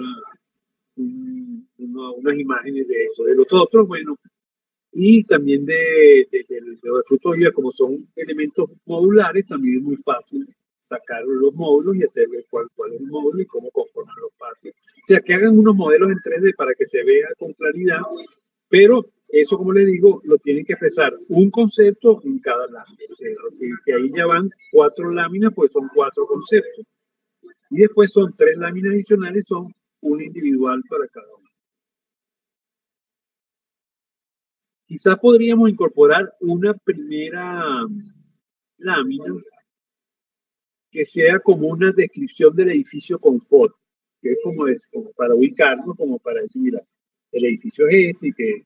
unas imágenes de eso. De los otros, bueno, y también de los frutos de como son elementos modulares, también es muy fácil sacar los módulos y hacer cuál es el módulo y cómo conforman los patios. O sea, que hagan unos modelos en 3D para que se vea con claridad, pero eso, como les digo, lo tienen que expresar un concepto en cada lámina. O sea, que ahí ya van 4 láminas, pues son 4 conceptos. Y después son 3 láminas adicionales, son una individual para cada uno. Quizás podríamos incorporar una primera lámina que sea como una descripción del edificio con foto, que es como para ubicarnos, como para decir, mira, el edificio es este y que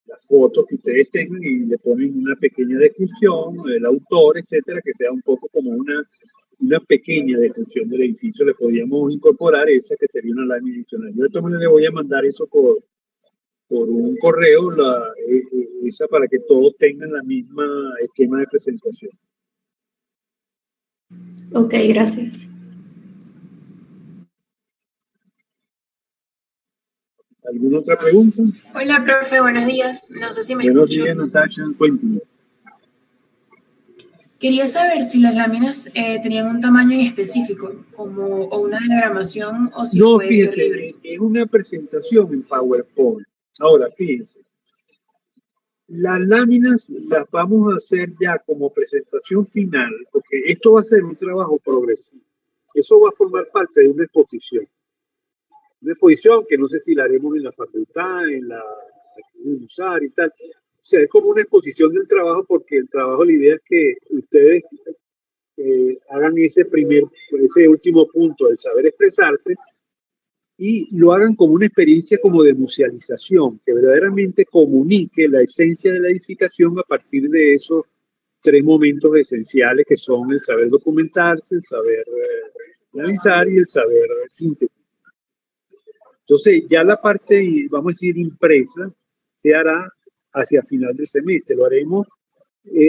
las fotos que ustedes tengan y le ponen una pequeña descripción, el autor, etcétera, que sea un poco como una pequeña descripción del edificio. Le podríamos incorporar esa que sería una lámina adicional. Yo de todas maneras le voy a mandar eso por un correo, esa para que todos tengan la misma esquema de presentación. Ok, gracias. ¿Alguna otra pregunta? Hola, profe, buenos días. No sé si me Buenos escucho. días, Natasha, cuéntame. Quería saber si las láminas tenían un tamaño en específico, o una diagramación, o si No, puede ser fíjense, libre. es una presentación en PowerPoint. Ahora, fíjense, las láminas las vamos a hacer ya como presentación final, porque esto va a ser un trabajo progresivo. Eso va a formar parte de una exposición. Una exposición que no sé si la haremos en la facultad, en USAR y tal. O sea, es como una exposición del trabajo, porque el trabajo, la idea es que ustedes hagan ese último punto, el saber expresarse, y lo hagan como una experiencia como de musealización, que verdaderamente comunique la esencia de la edificación a partir de esos 3 momentos esenciales que son el saber documentarse, el saber analizar y el saber sintetizar. Entonces, ya la parte, vamos a decir, impresa, se hará hacia final del semestre. Lo haremos,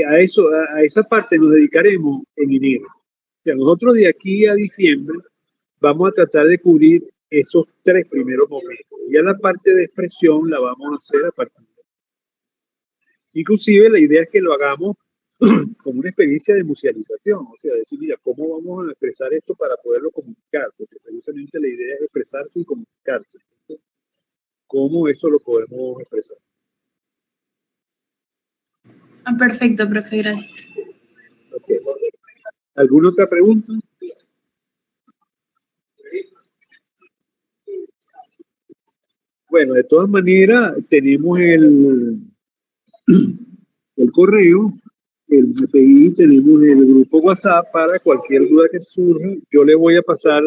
a esa parte nos dedicaremos en enero. O sea, nosotros de aquí a diciembre vamos a tratar de cubrir esos 3 primeros momentos. Ya la parte de expresión la vamos a hacer a partir de... Inclusive la idea es que lo hagamos como una experiencia de musealización, o sea, decir, mira, ¿cómo vamos a expresar esto para poderlo comunicar? Porque precisamente la idea es expresarse y comunicarse. ¿Cómo eso lo podemos expresar? Perfecto, profe, gracias. Okay. ¿Alguna otra pregunta? Bueno, de todas maneras, tenemos el correo, el GPI, tenemos el grupo WhatsApp para cualquier duda que surja. Yo le voy a pasar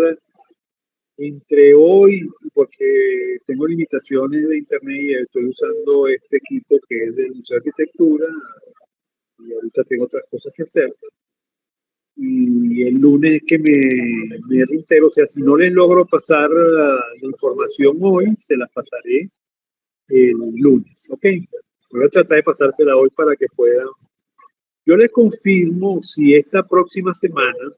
entre hoy, porque tengo limitaciones de internet y estoy usando este equipo que es del Museo de Arquitectura y ahorita tengo otras cosas que hacer. Y el lunes es que me reitero, o sea, si no les logro pasar la información hoy, se las pasaré el lunes, ¿ok? Voy a tratar de pasársela hoy para que puedan. Yo les confirmo si esta próxima semana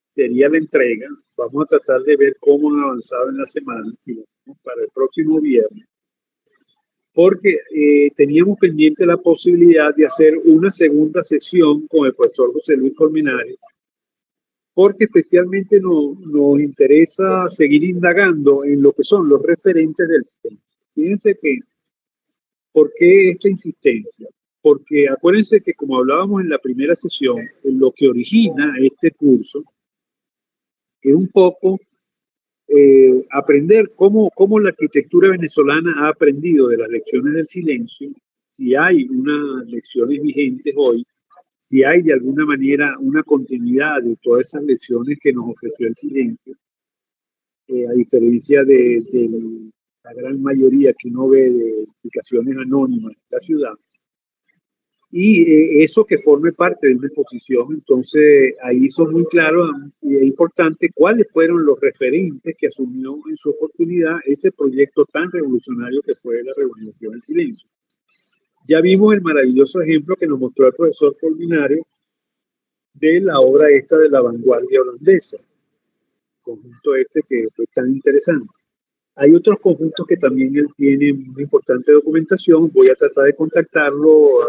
sería la entrega. Vamos a tratar de ver cómo han avanzado en la semana, si lo hacemos para el próximo viernes. Porque teníamos pendiente la posibilidad de hacer una segunda sesión con el profesor José Luis Colmenares porque especialmente nos interesa seguir indagando en lo que son los referentes del sistema. Fíjense que, ¿por qué esta insistencia? Porque acuérdense que, como hablábamos en la primera sesión, lo que origina este curso es un poco aprender cómo la arquitectura venezolana ha aprendido de las lecciones del silencio, si hay unas lecciones vigentes hoy, si hay de alguna manera una continuidad de todas esas lecciones que nos ofreció el silencio, a diferencia de la gran mayoría que uno ve de explicaciones anónimas en la ciudad. Y eso que forme parte de una exposición, entonces ahí son muy claros y es importante cuáles fueron los referentes que asumió en su oportunidad ese proyecto tan revolucionario que fue la Revolución del Silencio. Ya vimos el maravilloso ejemplo que nos mostró el profesor Colmenares de la obra esta de la vanguardia holandesa, conjunto este que fue tan interesante. Hay otros conjuntos que también él tiene una importante documentación, voy a tratar de contactarlo,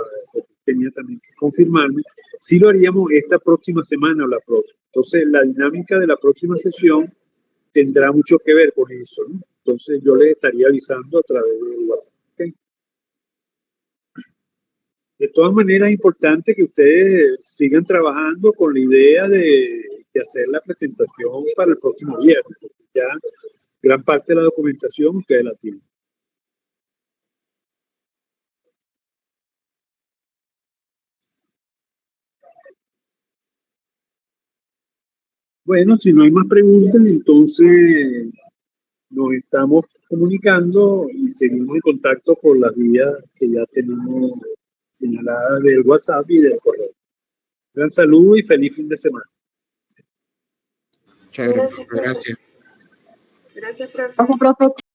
tenía también que confirmarme, si lo haríamos esta próxima semana o la próxima. Entonces, la dinámica de la próxima sesión tendrá mucho que ver con eso, ¿no? Entonces, yo les estaría avisando a través de WhatsApp. ¿Okay? De todas maneras, es importante que ustedes sigan trabajando con la idea de hacer la presentación para el próximo viernes, porque ya gran parte de la documentación ustedes la tienen. Bueno, si no hay más preguntas, entonces nos estamos comunicando y seguimos en contacto por las vías que ya tenemos señaladas del WhatsApp y del correo. Gran saludo y feliz fin de semana. Chévere, Gracias, profe. gracias. Gracias, profe. Ojo, profe.